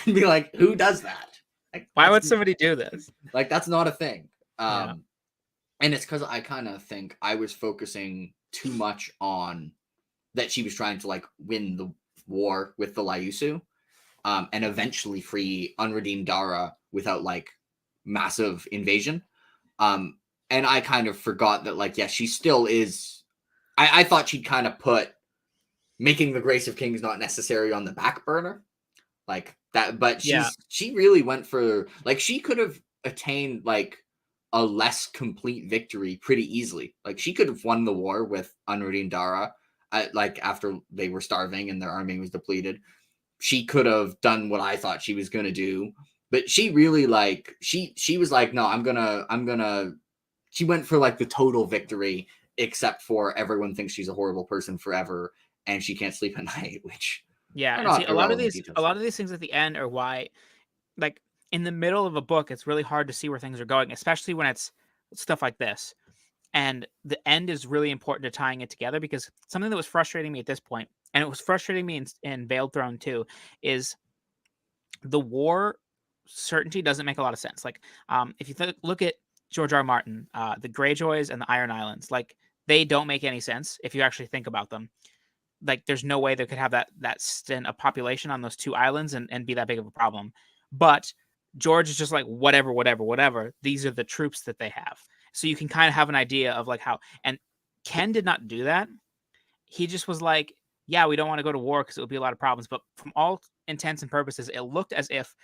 and be like, who does that? Like, why would somebody do this? Like, that's not a thing. Yeah. And it's because I kind of think I was focusing too much on that she was trying to like win the war with the Lyusu, and eventually free unredeemed Dara without like massive invasion. And I kind of forgot that like, yeah, she still is. I thought she'd kind of put making the Grace of Kings not necessary on the back burner, like that. But she really went for like, she could have attained like a less complete victory pretty easily. Like she could have won the war with unredeemed Dara, like after they were starving and their army was depleted. She could have done what I thought she was gonna do, but she really like she was like, no, I'm gonna. She went for like the total victory, except for everyone thinks she's a horrible person forever and she can't sleep at night. Which and see, a lot of these things at the end are why, like in the middle of a book, it's really hard to see where things are going, especially when it's stuff like this. And the end is really important to tying it together, because something that was frustrating me at this point, and it was frustrating me in Veiled Throne too, is the war certainty doesn't make a lot of sense. Like, if you look at George R. R. Martin, the Greyjoys and the Iron Islands, like they don't make any sense if you actually think about them. Like, there's no way they could have that stint of population on those two islands and be that big of a problem. But George is just like, whatever. These are the troops that they have. So you can kind of have an idea of like how, and Ken did not do that. He just was like, yeah, we don't want to go to war because it would be a lot of problems. But from all intents and purposes, it looked as if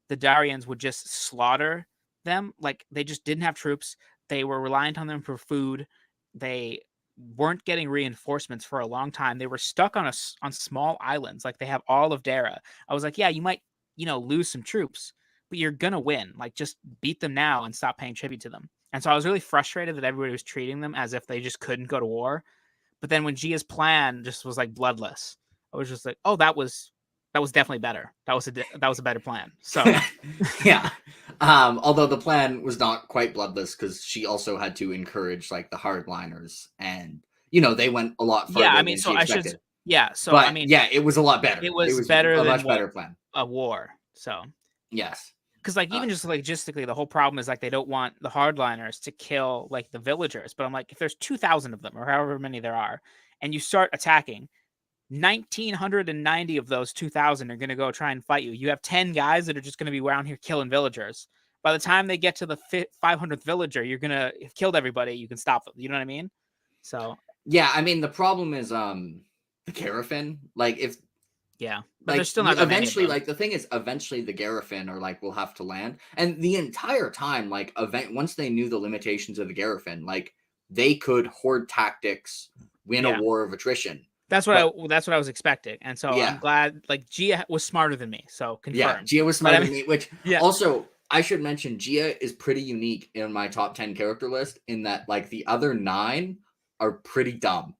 the Darians would just slaughter them. Like, they just didn't have troops. They were reliant on them for food. They weren't getting reinforcements for a long time. They were stuck on small islands. Like, they have all of Dara. I was like, yeah, you might, lose some troops, but you're going to win. Like, just beat them now and stop paying tribute to them. And so I was really frustrated that everybody was treating them as if they just couldn't go to war. But then when Gia's plan just was like bloodless, I was just like, oh, that was definitely better. That was a better plan. So yeah. Although the plan was not quite bloodless, because she also had to encourage like the hardliners, and they went a lot further than she expected. It was a lot better. It was better a than much better plan. A war. So yes. Because like even just logistically, the whole problem is like they don't want the hardliners to kill like the villagers. But I'm like, if there's 2,000 of them or however many there are, and you start attacking, 1,990 of those 2,000 are going to go try and fight you. You have 10 guys that are just going to be around here killing villagers. By the time they get to the 500th villager, you're going to have killed everybody. You can stop them. You know what I mean? So yeah, I mean the problem is the Garifin. Like if yeah, but like there's still not that eventually, many of them. like the thing is, eventually the Garifin are like will have to land, and the entire time, like once they knew the limitations of the Garifin, like they could horde tactics, win a war of attrition. That's what I was expecting, and so I'm glad. Like Gia was smarter than me, so confirmed. Yeah, Gia was smarter than me. Which also I should mention, Gia is pretty unique in my top 10 character list in that like the other 9 are pretty dumb.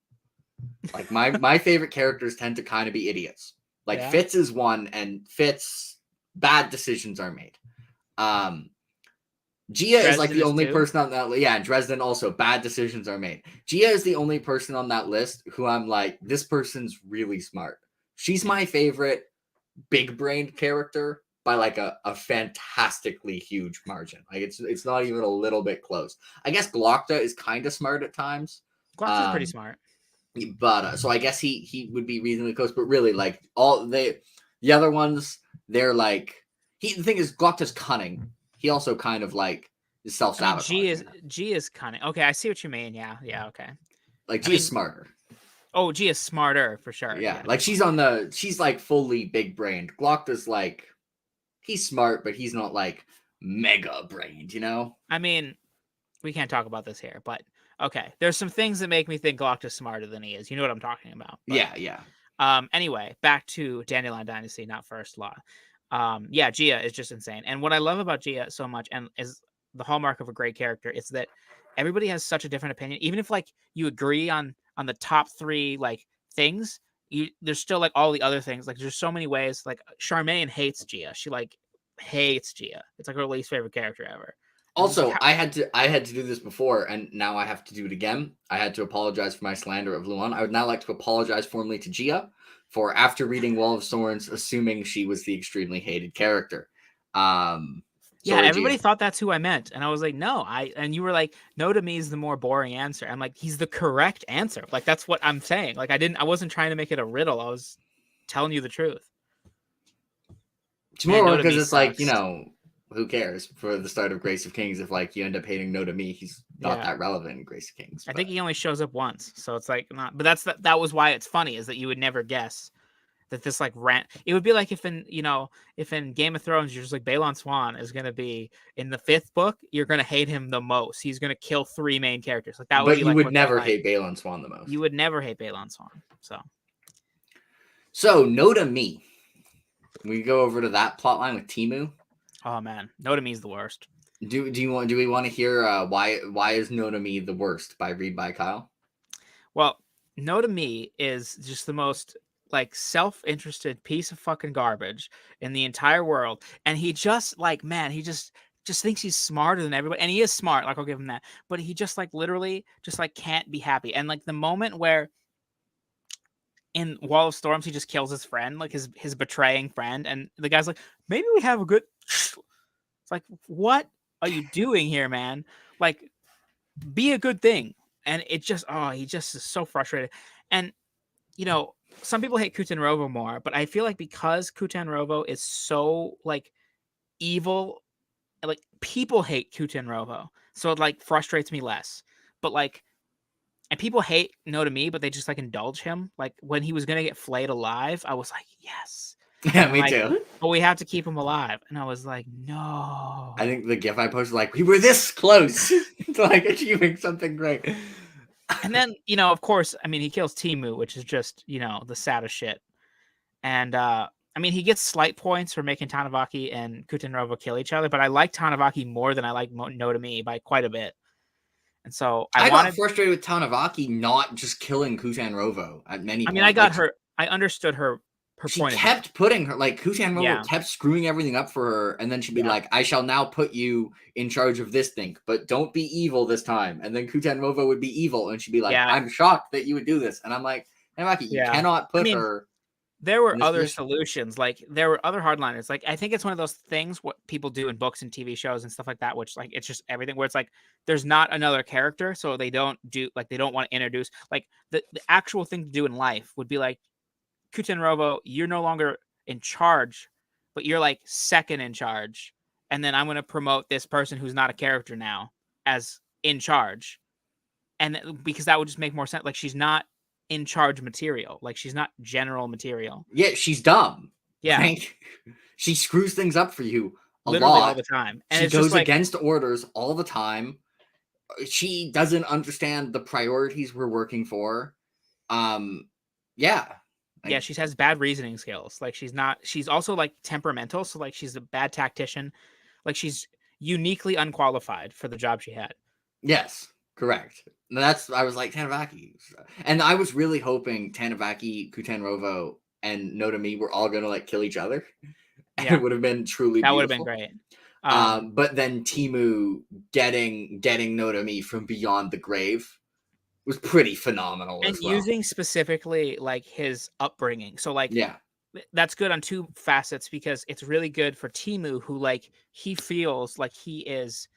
Like my favorite characters tend to kind of be idiots. Like Fitz is one, and Fitz bad decisions are made. Gia is like the only person on that. Yeah, and Dresden also bad decisions are made. Gia is the only person on that list who I'm like, this person's really smart. She's my favorite big-brained character by like a fantastically huge margin. Like it's not even a little bit close. I guess Glokta is kind of smart at times. Glokta's pretty smart. But so I guess he would be reasonably close. But really, like the other ones, they're like the thing is Glokta's cunning. He also kind of like is self-sabotage. G is cunning. Okay, I see what you mean. Yeah, okay. Like G is smarter. Oh, G is smarter for sure. Yeah, like she's like fully big brained. Glokta's like he's smart, but he's not like mega brained, you know? I mean, we can't talk about this here, but okay. There's some things that make me think Glokta's smarter than he is. You know what I'm talking about. But, yeah. Anyway, back to Dandelion Dynasty, not First Law. Yeah, Gia is just insane. And what I love about Gia so much, and is the hallmark of a great character, is that everybody has such a different opinion. Even if like you agree on the top 3 like things, there's still like all the other things. Like there's so many ways. Like Charmaine hates Gia. She like hates Gia. It's like her least favorite character ever. Also, I had to do this before, and now I have to do it again. I had to apologize for my slander of Luan. I would now like to apologize formally to Gia for, after reading Wall of Thorns, assuming she was the extremely hated character. Everybody thought that's who I meant, and I was like, no. And you were like, no, to me is the more boring answer. I'm like, he's the correct answer. Like that's what I'm saying. Like I wasn't trying to make it a riddle. I was telling you the truth. It's more because it's like, you know, who cares for the start of Grace of Kings if like you end up hating No to Me? He's not that relevant in Grace of Kings. I think he only shows up once, so it's like not. But that was why it's funny, is that you would never guess that this like rant. It would be like if in Game of Thrones you're just like Balon Swan is gonna be in the 5th book, you're gonna hate him the most. He's gonna kill 3 main characters. Like that would. But you would never hate Balon Swan the most. You would never hate Balon Swan. So No to Me. We go over to that plot line with Timu. Oh man, No to Me is the worst. Do we want to hear why is No to Me the worst by Read by Kyle? Well, No to Me is just the most like self-interested piece of fucking garbage in the entire world, and he just like, man, he just thinks he's smarter than everybody, and he is smart, like I'll give him that, but he just like literally just like can't be happy. And like the moment where in Wall of Storms he just kills his friend, like his betraying friend, and the guy's like, maybe we have a good. It's like, what are you doing here, man? Like, be a good thing. And it just, he just is so frustrated. And, you know, some people hate Kuten Rovo more, but I feel like because Kuten Rovo is so, like, evil, like, people hate Kuten Rovo. So it, like, frustrates me less. But, like, and people hate No to Me, but they just, like, indulge him. Like, when he was going to get flayed alive, I was like, yes. Yeah, me too. But we have to keep him alive. And I was like, no. I think the GIF I posted, like, we were this close to, like, achieving something great. And then, you know, of course, I mean, he kills Timu, which is just, you know, the saddest shit. And, I mean, he gets slight points for making Tanavaki and Kuten Rovo kill each other, but I like Tanavaki more than I like No to Me by quite a bit. And so I got frustrated with Tanavaki not just killing Kuten Rovo at many points. I mean, I got her. I understood her she kept putting her, like, Kuten Rovo kept screwing everything up for her, and then she'd be like, I shall now put you in charge of this thing, but don't be evil this time. And then Kuten Rovo would be evil, and she'd be like, I'm shocked that you would do this. And I'm like, Tanavaki, you cannot put her There were in this other position. solutions. Like there were other hardliners. Like I think it's one of those things what people do in books and TV shows and stuff like that, which like it's just everything where it's like there's not another character, so they don't do like they don't want to introduce like the actual thing to do in life would be like Kuten Rovo, you're no longer in charge, but you're like second in charge. And then I'm going to promote this person who's not a character now as in charge. And because that would just make more sense. Like she's not in charge material. Like she's not general material. Yeah, she's dumb. Yeah, Like she screws things up for you a literally all lot. the time. And She it's just goes like, against orders all the time. She doesn't understand the priorities we're working for. Yeah. yeah, Like, she has bad reasoning skills. Like she's also like temperamental. So like she's a bad tactician. Like she's uniquely unqualified for the job she had. yes, correct. That's I was like Tanavaki, and I was really hoping Tanavaki, Kuten Rovo, and Notami were all gonna like kill each other, and Yeah, it would have been truly that would have been beautiful. great. But then Timu getting Notami from beyond the grave was pretty phenomenal And as well. using specifically like his upbringing. So like Yeah, that's good on two facets because it's really good for Timu who like he feels like he is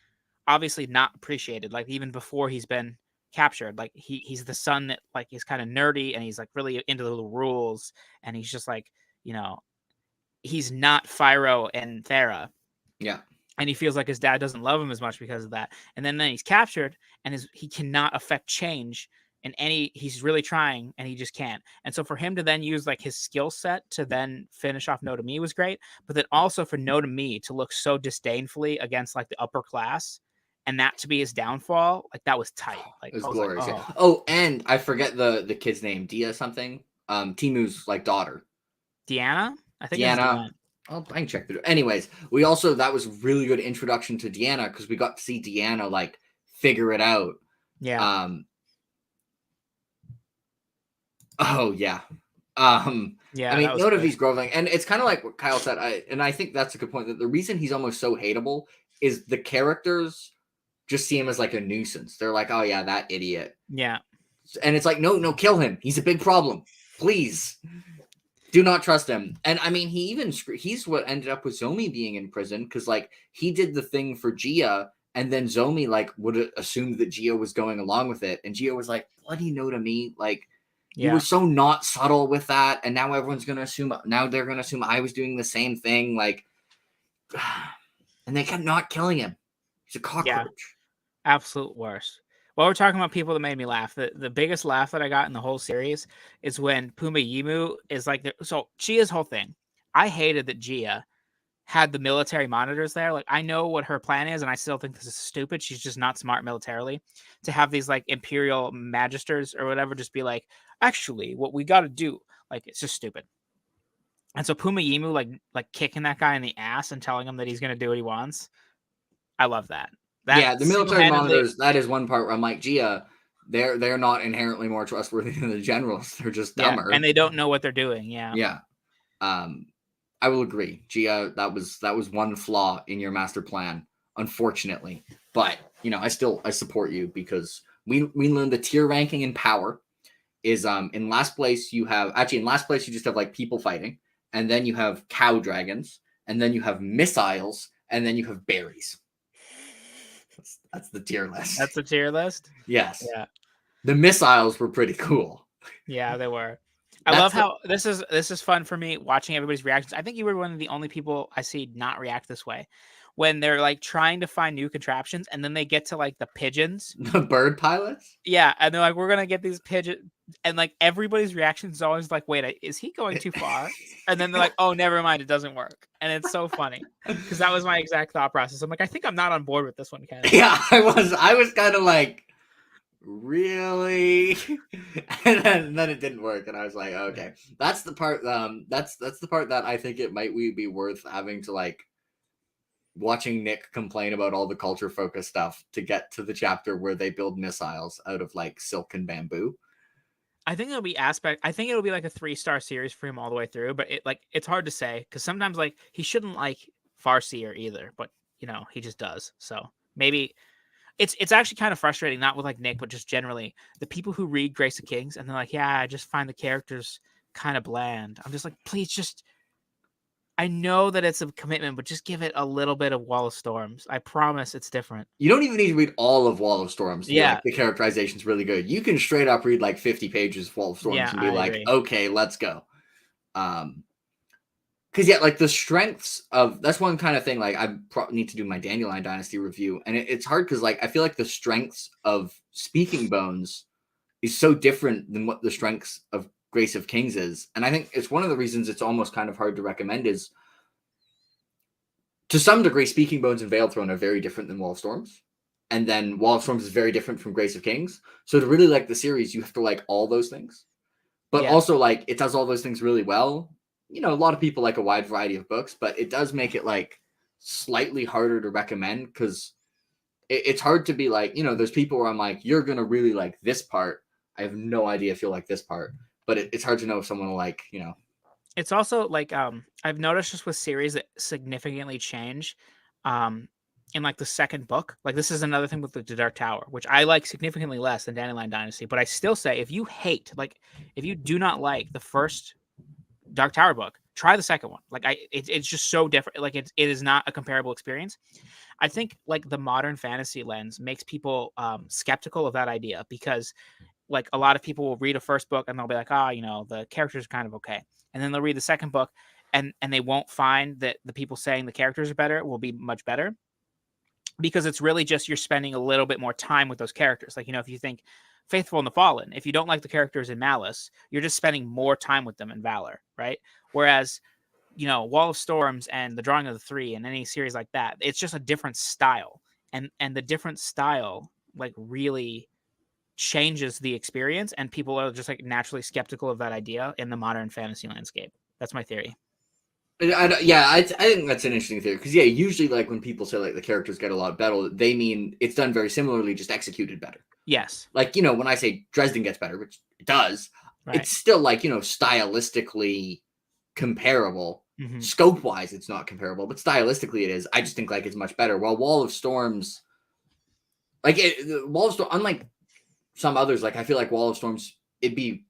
obviously not appreciated like even before he's been captured. Like he's the son that like is kind of nerdy and he's like really into the rules and he's just like, you know, he's not Phyro and Thera. yeah, And he feels like his dad doesn't love him as much because of that. And then he's captured and he cannot affect change in any he's really trying and he just can't. And so for him to then use like his skill set to then finish off No to Me was great. But then also for No to Me to look so disdainfully against like the upper class and that to be his downfall, like that was tight. Like it was I was like, glorious. Yeah. oh, Oh, and I forget the kid's name, Dia something. Timu's like daughter, Deanna? I think it's Deanna. Deanna. Oh, I can check the. Anyways, we also that was really good introduction to Deanna because we got to see Deanna like figure it out. Yeah. Um. Oh yeah. I Yeah, mean, that was note of good. these growing, and it's kind of like what Kyle said. I think that's a good point. That the reason he's almost so hateable is the characters just see him as like a nuisance. They're like, oh yeah, that idiot, Yeah. and it's like, no, kill him. He's a big problem. Please. Do not trust him. And I mean, he's what ended up with Zomi being in prison because like he did the thing for Gia, and then Zomi like would assume that Gia was going along with it, and Gia was like, "Bloody no to me, like you were Yeah. so not subtle with that, and now everyone's gonna assume. Now they're gonna assume I was doing the same thing, like." And they kept not killing him. He's a Yeah. cockroach. Absolute worst. While we're talking about people that made me laugh, the biggest laugh that I got in the whole series is when Puma Yimu is like, so Gia's whole thing. I hated that Gia had the military monitors there. Like, I know what her plan is, and I still think this is stupid. She's just not smart militarily to have these like imperial magisters or whatever just be like, actually, what we got to do, like, it's just stupid. And so Puma Yimu like kicking that guy in the ass and telling him that he's gonna do what he wants. I love that. That Yeah, the single military handedly, monitors. That is one part where I'm like, Gia, they're not inherently more trustworthy than the generals. They're just yeah, dumber. and they don't know what they're doing. Yeah. Yeah. Um, I will agree, Gia. That was one flaw in your master plan, unfortunately. But I support you because we learned the tier ranking in power is in last place you have in last place you just have like people fighting, and then you have cow dragons, and then you have missiles, and then you have berries. That's the tier list. That's the tier list. Yes, Yeah. the missiles were pretty cool. Yeah, they were. I That's love how this is fun for me watching everybody's reactions. I think you were one of the only people I see not react this way. When they're like trying to find new contraptions and then they get to like the pigeons. the bird pilots. Yeah, and they're like, we're gonna get these pigeons, and like everybody's reaction is always like, wait, is he going too far? And then they're like, oh, never mind, it doesn't work. And it's so funny because that was my exact thought process. I'm like, I think I'm not on board with this one, Ken. Yeah, I was kind of like, really, and then it didn't work, and I was like, okay, that's the part. That's the part that I think it might be worth having to like watching Nick complain about all the culture focused stuff to get to the chapter where they build missiles out of like silk and bamboo. I think it'll be I think it'll be like a 3-star series for him all the way through, but it's hard to say because sometimes like he shouldn't like Farseer either, but he just does. So maybe it's actually kind of frustrating, not with like Nick, but just generally the people who read Grace of Kings and they're like, yeah, I just find the characters kind of bland. I'm just like, please just. I know that it's a commitment, but just give it a little bit of Wall of Storms. I promise it's different. You don't even need to read all of Wall of Storms to be Yeah. like, the characterization's really good. You can straight up read like 50 pages of Wall of Storms Yeah, and be I like, agree. okay, let's go. Because yeah, like the strengths of that's one kind of thing. Like I need to do my Dandelion Dynasty review, and it's hard because like I feel like the strengths of Speaking Bones is so different than what the strengths of Grace of Kings is, and I think it's one of the reasons it's almost kind of hard to recommend. Is to some degree, Speaking Bones and Veiled Throne are very different than Wall of Storms, and then Wall of Storms is very different from Grace of Kings. So to really like the series, you have to like all those things, but Yeah. also like it does all those things really well. You know, a lot of people like a wide variety of books, but it does make it like slightly harder to recommend because it's hard to be like, you know, there's people where I'm like, you're gonna really like this part. I have no idea if you'll like this part, but it's hard to know if someone will like, you know. It's also like I've noticed just with series that significantly change um in like the second book. Like this is another thing with the Dark Tower, which I like significantly less than Dandelion Dynasty, but I still say if you hate, like if you do not like the first Dark Tower book, try the second one. Like it's just so different. Like it is not a comparable experience. I think like the modern fantasy lens makes people skeptical of that idea because like a lot of people will read a first book and they'll be like, you know, the characters are kind of okay. And then they'll read the second book and they won't find that the people saying the characters are better will be much better because it's really just you're spending a little bit more time with those characters. Like, you know, if you think Faithful and the Fallen, if you don't like the characters in Malice, you're just spending more time with them in Valor, right? Whereas, you know, Wall of Storms and The Drawing of the Three and any series like that, it's just a different style. And the different style like really changes the experience, and people are just like naturally skeptical of that idea in the modern fantasy landscape. That's my theory. I think that's an interesting theory because yeah, usually like when people say like the characters get a lot better, they mean it's done very similarly, just executed better. Yes. Like, you know, when I say Dresden gets better, which it does, Right. it's still like, you know, stylistically comparable. Mm-hmm. Scope wise, it's not comparable, but stylistically it is. I just think like it's much better. While Wall of Storms, like Wall of Storms, unlike some others, like I feel like Wall of Storms, it'd be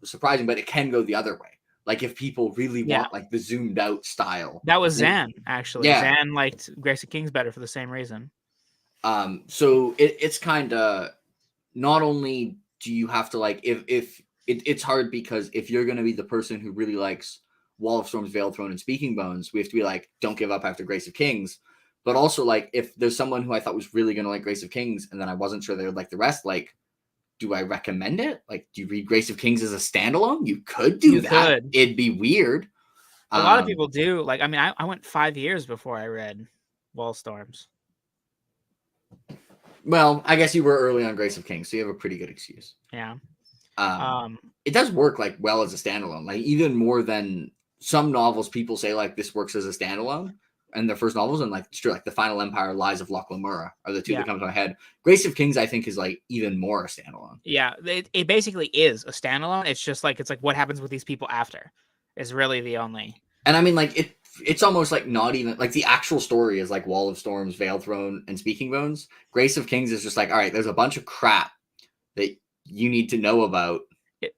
surprising, but it can go the other way. Like if people really want like the zoomed out style. That was Zan, actually. Yeah. Zan liked Grace of Kings better for the same reason. So it's kind of not only do you have to like if it's hard because if you're going to be the person who really likes Wall of Storms, Veiled Throne, and Speaking Bones, we have to be like, don't give up after Grace of Kings. But also like if there's someone who I thought was really going to like Grace of Kings and then I wasn't sure they would like the rest, like, do I recommend it? Like, do you read Grace of Kings as a standalone? You could do that. It'd be weird. A lot of people do. Like, I mean, I went 5 years before I read Wall of Storms. Well, I guess you were early on Grace of Kings, so you have a pretty good excuse. Yeah. It does work like well as a standalone, like even more than some novels. People say like this works as a standalone, and their first novels, and like it's true, like The Final Empire, Lies of Locke Lamora are the two that come to my head. Grace of Kings, I think, is like even more a standalone. Yeah, it basically is a standalone. It's just like it's like what happens with these people after is really the only. And I mean, like it's almost like not even like the actual story is like Wall of Storms, Veiled Throne, and Speaking Bones. Grace of Kings is just like, all right, there's a bunch of crap that you need to know about.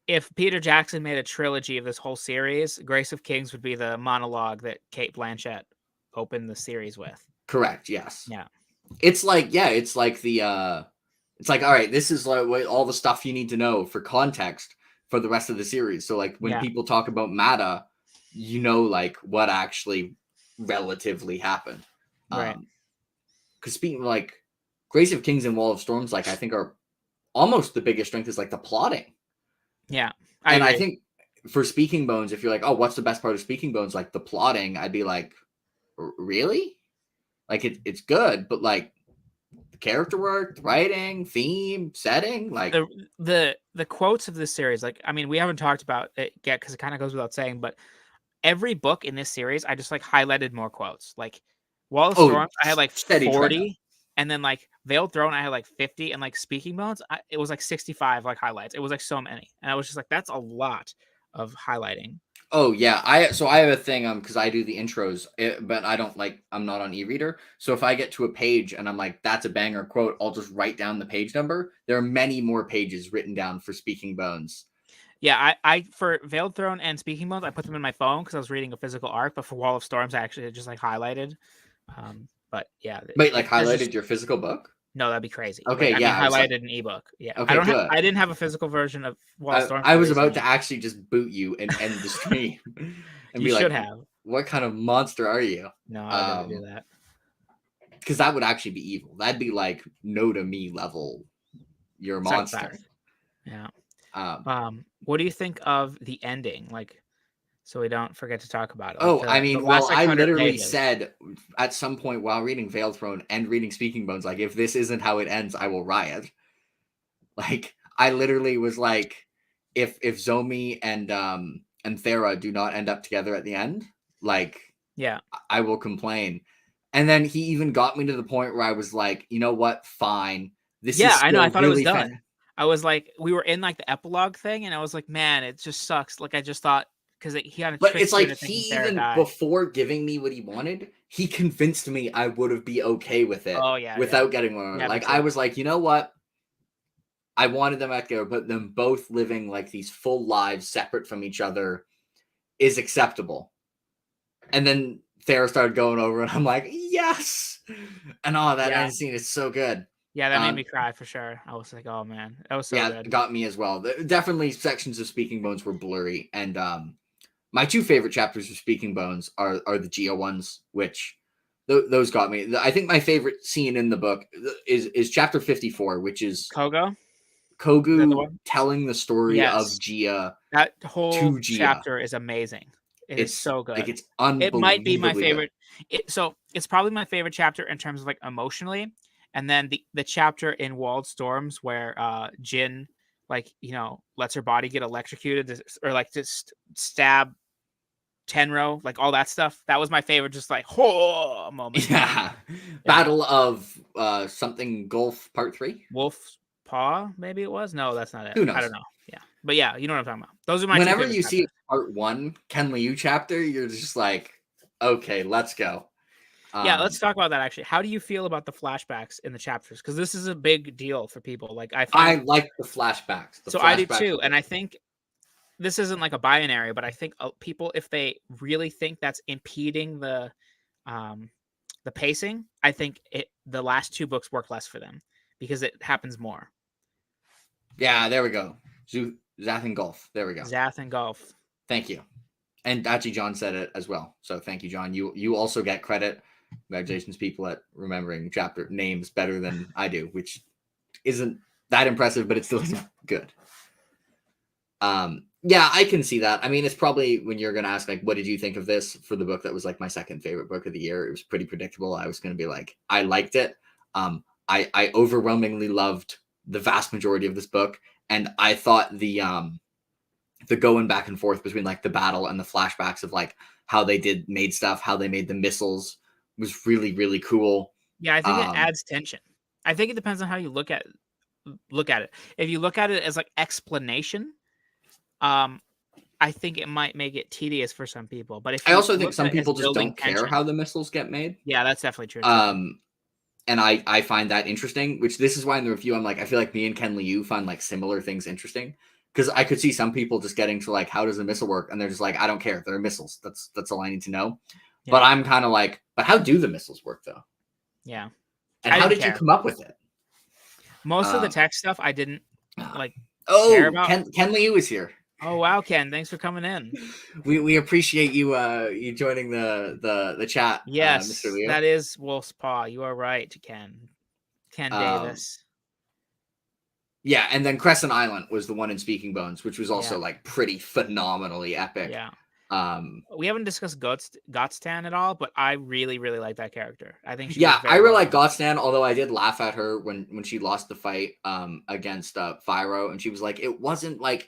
If Peter Jackson made a trilogy of this whole series, Grace of Kings would be the monologue that Cate Blanchett opened the series with. Correct. Yes. Yeah. It's like it's like the it's like, all right, this is like all the stuff you need to know for context for the rest of the series. So like when people talk about Mata, you know, like what actually relatively happened. Right. Because speaking like Grace of Kings and Wall of Storms, like I think are almost the biggest strength is like the plotting. Yeah. I think for Speaking Bones, if you're like, oh, what's the best part of Speaking Bones? Like the plotting, I'd be like, really? Like it's good, but like the character work, the writing, theme, setting, like the quotes of this series, like I mean, we haven't talked about it yet because it kind of goes without saying, but every book in this series, I just like highlighted more quotes. Like Wall of Storms, I had like 40, and then like Veiled Throne, I had like 50, and like Speaking Bones, it was like 65 like highlights. It was like so many, and I was just like, that's a lot of highlighting. Oh yeah, I have a thing because I do the intros, but I don't like I'm not on e-reader. So if I get to a page and I'm like that's a banger quote, I'll just write down the page number. There are many more pages written down for Speaking Bones. Yeah, I for Veiled Throne and Speaking Bones, I put them in my phone because I was reading a physical arc. But for Wall of Storms, I actually just like highlighted. But yeah, Wait, like there's highlighted just your physical book? no, that'd be crazy. Okay, Like I mean, yeah, I was like, highlighted an ebook. Yeah, okay, good. I didn't have a physical version of Wall of Storms I for was reason. about to actually just boot you and end the stream and You be should like, have. what kind of monster are you? No, I would never do that. Because that would actually be evil. That'd be like no to me level. You're a monster. Psychopath. Yeah. Um, What do you think of the ending? Like, so we don't forget to talk about it. Like oh, I the mean, well, last like I 100 literally pages. said at some point while reading Veiled Throne and reading Speaking Bones, like, if this isn't how it ends, I will riot. Like, I literally was like, if Zomi and Thera do not end up together at the end, like, Yeah, I will complain. And then he even got me to the point where I was like, you know what? Fine. This is yeah, I know. I still thought it was really done. I was like, we were in like the epilogue thing, and I was like, man, it just sucks. Like I just thought because he kind of But it's tricked you like into he thinking Sarah even died. before giving me what he wanted, he convinced me I would have be okay with it Oh yeah, yeah, without getting one. yeah. Me Like I too. was like, you know what? I wanted them together, but them both living like these full lives separate from each other is acceptable. And then Thera started going over, and I'm like, yes. And all that Yeah, end scene is so good. yeah, that made me cry for sure. I was like, oh man, that was so Yeah, good. it got me as well. Definitely sections of Speaking Bones were blurry, and my two favorite chapters of Speaking Bones are the Gia ones, which those got me. I think my favorite scene in the book is chapter 54, which is Kogo, is that the Kogu one? telling the story of Yes, Gia that whole to Gia. chapter is amazing. It is It's so like good. it's It might be my unbelievably good. favorite. So it's probably my favorite chapter in terms of like emotionally. And then the chapter in Walled Storms where Jin like lets her body get electrocuted or like just stab Tenro, like all that stuff. That was my favorite, just like oh moment. Yeah, Yeah. Battle of something Gulf Part 3. Wolf's Paw, maybe it was. No, that's not it. Who I don't knows? know. Yeah, but yeah, you know what I'm talking about. Those are my two Whenever favorite you see chapters. Part 1 Ken Liu chapter, you're just like, okay, let's go. Yeah, let's talk about that actually. How do you feel about the flashbacks in the chapters? Because this is a big deal for people. Like I I find like the flashbacks. The so I do flashbacks too, are and good. I think this isn't like a binary, but I think people, if they really think that's impeding um the pacing, I think the last two books work less for them because it happens more. Yeah, there we go. Zath and Golf. There we go. Zath and Golf. Thank you. And actually, John said it as well. So thank you, John. You also get credit. Congratulations, people, at remembering chapter names better than I do, which isn't that impressive, but it still is good. Yeah, I can see that. I mean, it's probably when you're gonna ask like, what did you think of this for the book that was like my second favorite book of the year? It was pretty predictable. I was gonna be like, I liked it. I overwhelmingly loved the vast majority of this book, and I thought the going back and forth between like the battle and the flashbacks of like how they made stuff, how they made the missiles was really, really cool. Yeah, I think it adds tension. I think it depends on how you look at it. If you look at it as like explanation, I think it might make it tedious for some people. But if I you also think look at some it as people just building don't care tension, how the missiles get made. yeah, that's definitely true too. And I find that interesting, which this is why in the review I'm like, I feel like me and Ken Liu find like similar things interesting. Because I could see some people just getting to like, how does a missile work? And they're just like, I don't care. They're missiles. That's all I need to know. Yeah. But I'm kind of like, but how do the missiles work though? Yeah. And how did you come up with it? Most of the tech stuff I didn't like care Oh, about. Ken Liu is here. Oh wow, Ken, thanks for coming in. We appreciate you you joining the chat. Yes, Mr. Liu. that is Wolf's Paw. You are right, Ken. Ken Davis. Yeah, and then Crescent Island was the one in Speaking Bones, which was also like pretty phenomenally epic. Yeah. We haven't discussed Gotstan at all, but I really, really like that character. I think she I really like Gotstan, although I did laugh at her when she lost the fight against Phyro, and she was like, it wasn't like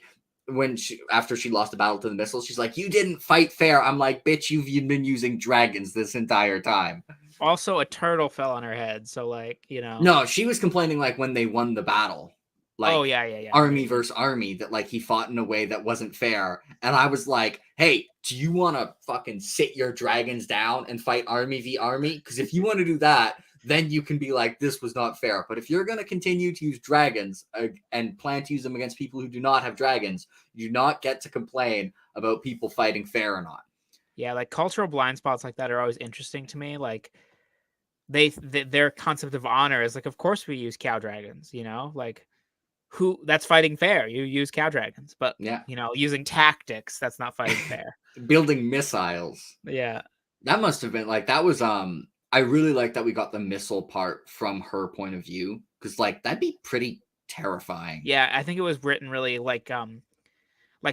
after she lost the battle to the missiles, she's like, you didn't fight fair. I'm like, bitch, you've been using dragons this entire time. Also, a turtle fell on her head, so like, No, she was complaining like when they won the battle. Like, oh yeah. army versus army, that like he fought in a way that wasn't fair. And I was like, hey, do you want to fucking sit your dragons down and fight army v army? Because if you want to do that, then you can be like, this was not fair. But if you're going to continue to use dragons and plan to use them against people who do not have dragons, you do not get to complain about people fighting fair or not. Yeah, like cultural blind spots like that are always interesting to me. Like their concept of honor is like, of course we use cow dragons, you know, like who that's fighting fair. You use cow dragons, but Yeah. you know, using tactics, that's not fighting fair. Building missiles. Yeah. That must have been like, that was, I really like that we got the missile part from her point of view, because like that'd be pretty terrifying. Yeah, I think it was written really like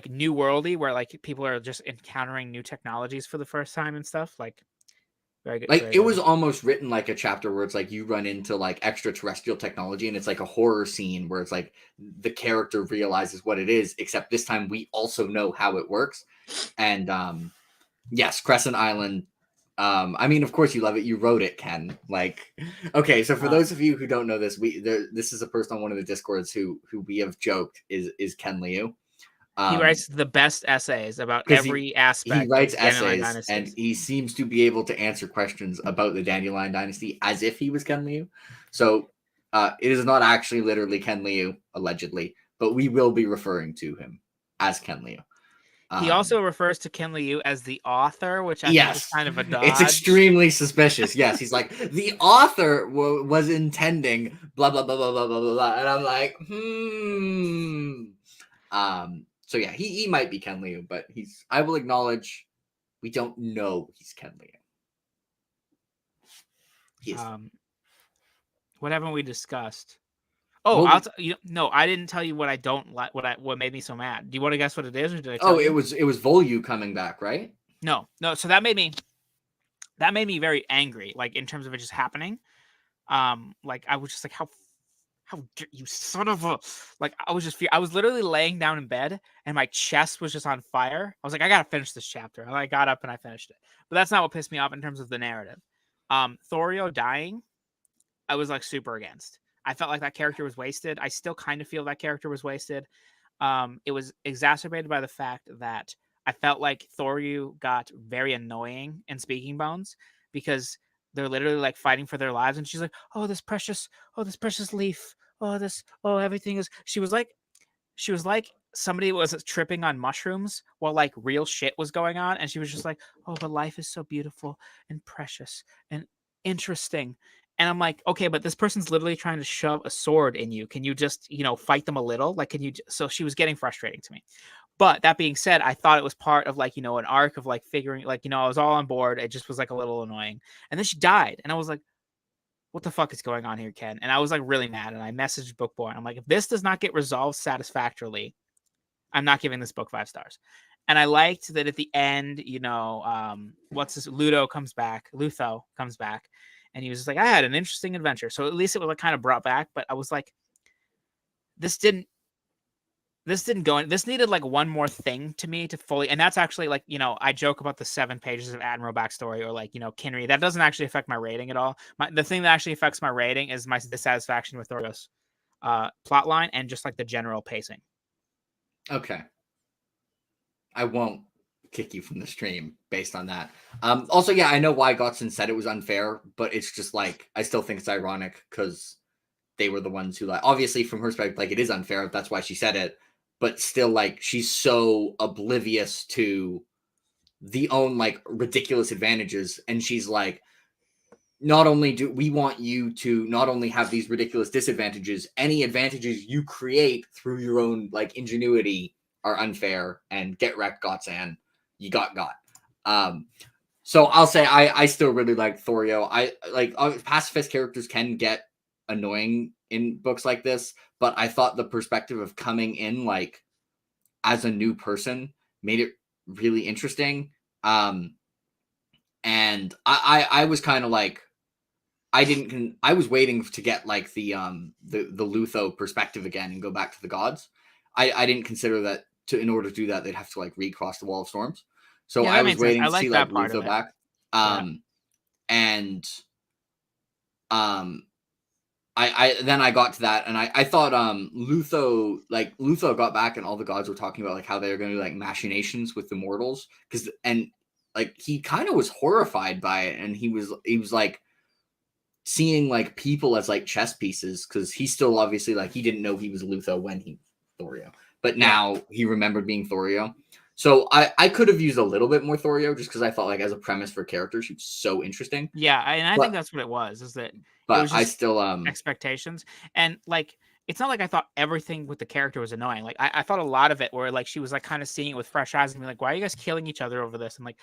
new worldy, where like people are just encountering new technologies for the first time and stuff. Like very good, Like very it good. was almost written like a chapter where it's like you run into like extraterrestrial technology, and it's like a horror scene where it's like the character realizes what it is, except this time we also know how it works. And yes, Crescent Island. I mean, of course you love it. You wrote it, Ken. Like, okay, so for those of you who don't know this, this is a person on one of the discords who we have joked is Ken Liu. He writes the best essays about Because every he aspect of writes the Dandelion essays, and Dynasties. he seems to be able to answer questions about the Dandelion Dynasty as if he was Ken Liu. So it is not actually literally Ken Liu, allegedly, but we will be referring to him as Ken Liu. He also refers to Ken Liu as the author, which I think is Yes, kind of a it's dodge. extremely suspicious. Yes, he's like, the author was intending blah blah blah blah blah blah blah, and I'm like, So yeah, he might be Ken Liu, but I will acknowledge we don't know he's Ken Liu. He is. What haven't we discussed? Oh, Well, no, I didn't tell you what I don't like. What made me so mad? Do you want to guess what it is, or did I tell you? it was Volyu coming back, right? No. So that made me very angry. Like in terms of it just happening. Like I was just like, how you son of a, like I was literally laying down in bed and my chest was just on fire. I was like, I gotta finish this chapter, and I got up and I finished it. But that's not what pissed me off in terms of the narrative. Thorio dying, I was like super against. I felt like that character was wasted. I still kind of feel that character was wasted. It was exacerbated by the fact that I felt like Thoryu got very annoying in Speaking Bones, because they're literally like fighting for their lives, and she's like, oh this precious leaf, everything is, she was like somebody was tripping on mushrooms while like real shit was going on, and she was just like, oh but life is so beautiful and precious and interesting. And I'm like, okay, but this person's literally trying to shove a sword in you. Can you just, fight them a little? Like, can you? So she was getting frustrating to me. But that being said, I thought it was part of like, an arc of like figuring, like, I was all on board. It just was like a little annoying. And then she died. And I was like, what the fuck is going on here, Ken? And I was like really mad. And I messaged Bookborn. I'm like, if this does not get resolved satisfactorily, I'm not giving this book 5 stars. And I liked that at the end, Lutho comes back, and he was just like, I had an interesting adventure. So at least it was like kind of brought back, but I was like, this didn't go in. This needed like one more thing to me to fully, and that's actually like, I joke about the 7 pages of Admiral backstory, or like, Kinry. That doesn't actually affect my rating at all. The thing that actually affects my rating is my dissatisfaction with Thorgo's plot line and just like the general pacing. Okay. I won't kick you from the stream based on that. Also, yeah, I know why Gotson said it was unfair, but it's just like, I still think it's ironic because they were the ones who, like, obviously from her perspective, like, it is unfair. That's why she said it. But still, like, she's so oblivious to the own, like, ridiculous advantages. And she's like, not only do we want you to not only have these ridiculous disadvantages, any advantages you create through your own, like, ingenuity are unfair, and get wrecked, Gotsan. You got. So I'll say I still really like Thorio. I like pacifist characters can get annoying in books like this, but I thought the perspective of coming in like as a new person made it really interesting. And I was kind of like, I was waiting to get like the Lutho perspective again and go back to the gods. I didn't consider that in order to do that they'd have to like recross the Wall of Storms. So yeah, I was made sense. waiting I to like see that like part of Lutho it. back. And then I got to that, and I thought Lutho got back, and all the gods were talking about like how they were going to do like machinations with the mortals, and like he kind of was horrified by it, and he was like, seeing like people as like chess pieces, because he's still obviously like he didn't know he was Lutho when he Thorio, but now he remembered being Thorio. So I could have used a little bit more Thorio just because I felt like as a premise for character, she was so interesting. Yeah, and I think But that's what it was. Is that it but was I just still expectations, and like it's not like I thought everything with the character was annoying. Like I thought a lot of it where like she was like kind of seeing it with fresh eyes and be like, why are you guys killing each other over this? And like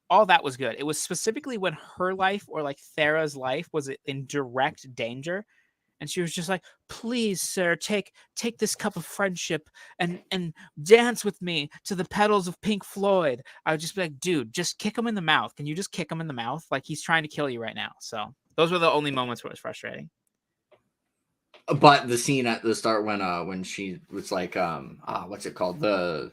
all that was good. It was specifically when her life or like Thera's life was in direct danger. And she was just like, please, sir, take this cup of friendship and dance with me to the pedals of Pink Floyd. I would just be like, dude, just kick him in the mouth. Can you just kick him in the mouth? Like he's trying to kill you right now. So those were the only moments where it was frustrating. but the scene at the start when she was like what's it called, the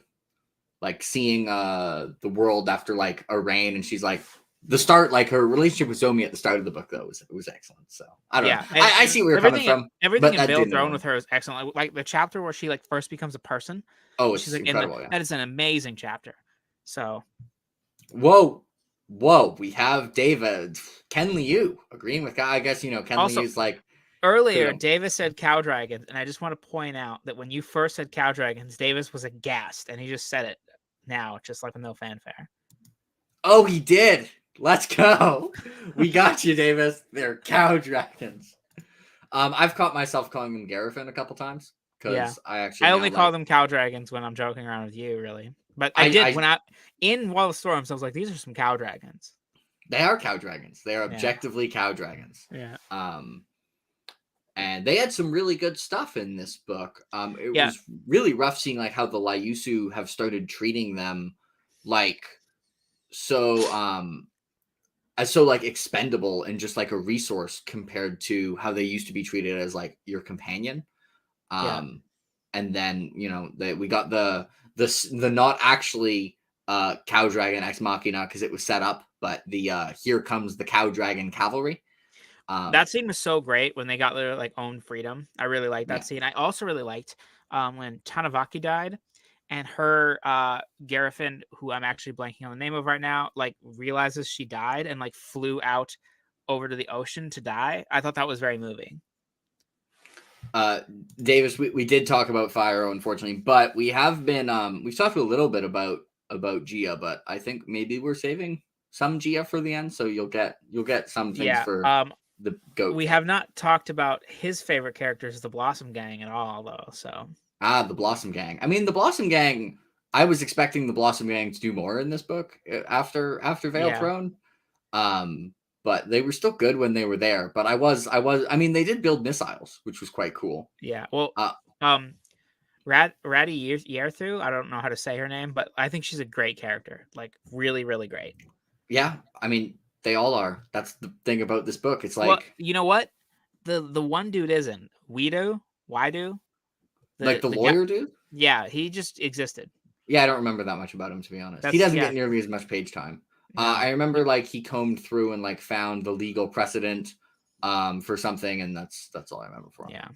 like seeing the world after like a rain, and she's like the start, like her relationship with Zomi at the start of the book though was excellent. So I don't know. I see where you're coming from, everything but in that Veil didn't Throne with her is excellent. Like the chapter where she like first becomes a person. Oh, She's it's like in the incredible. Yeah. that is an amazing chapter. So Whoa, we have David Ken Liu agreeing with I guess Ken also Liu's like earlier, could Davis said cow dragons, and I just want to point out that when you first said cow dragons, Davis was aghast, and he just said it now, just like with no fanfare. Oh, he did. Let's go. We got you, Davis. They're cow dragons. I've caught myself calling them Garifin a couple times Yeah, because I actually I now only call like them cow dragons when I'm joking around with you, really. But I did when I in Wall of Storms, I was like, these are some cow dragons. They are cow dragons. They are Yeah. objectively cow dragons. Yeah. And they had some really good stuff in this book. It was really rough seeing like how the Lyusu have started treating them like as so like expendable and just like a resource compared to how they used to be treated as like your companion. And then we got the not actually cow dragon ex machina because it was set up, but the here comes the cow dragon cavalry. That scene was so great when they got their like own freedom. I really liked that scene. I also really liked when Tanavaki died and her Garifin, who I'm actually blanking on the name of right now, like realizes she died and like flew out over to the ocean to die. I thought that was very moving. Davis, we did talk about Phyro, unfortunately, but we have been we've talked a little bit about Gia, but I think maybe we're saving some Gia for the end, so you'll get some things for the goat. We have not talked about his favorite characters, the Blossom Gang, at all, though. So the Blossom Gang. I mean, the Blossom Gang. I was expecting the Blossom Gang to do more in this book after Veiled Throne. But they were still good when they were there. But I mean, they did build missiles, which was quite cool. Yeah. Well, Ratty Yerthu, I don't know how to say her name, but I think she's a great character. Like, really, really great. Yeah. I mean, they all are. That's the thing about this book. It's like, well, you know what? The one dude isn't. Widu? Like the lawyer dude? Yeah, he just existed. Yeah, I don't remember that much about him, to be honest. He doesn't get nearly as much page time. No. I remember like he combed through and like found the legal precedent for something, and that's all I remember for him.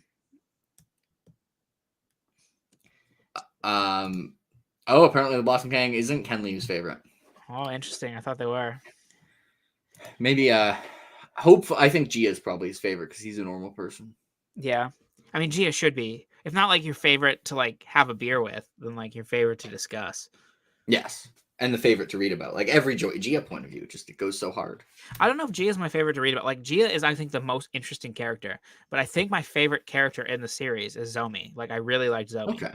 Yeah. Oh, apparently the Blossom Gang isn't Ken Liu's favorite. Oh, interesting. I thought they were. Maybe I think Gia is probably his favorite because he's a normal person. Yeah. I mean, Gia should be. If not like your favorite to like have a beer with, then like your favorite to discuss. Yes. And the favorite to read about. Like every Gia point of view, just it goes so hard. I don't know if Gia is my favorite to read about. Like Gia is, I think, the most interesting character. But I think my favorite character in the series is Zomi. Like I really like Zomi. Okay.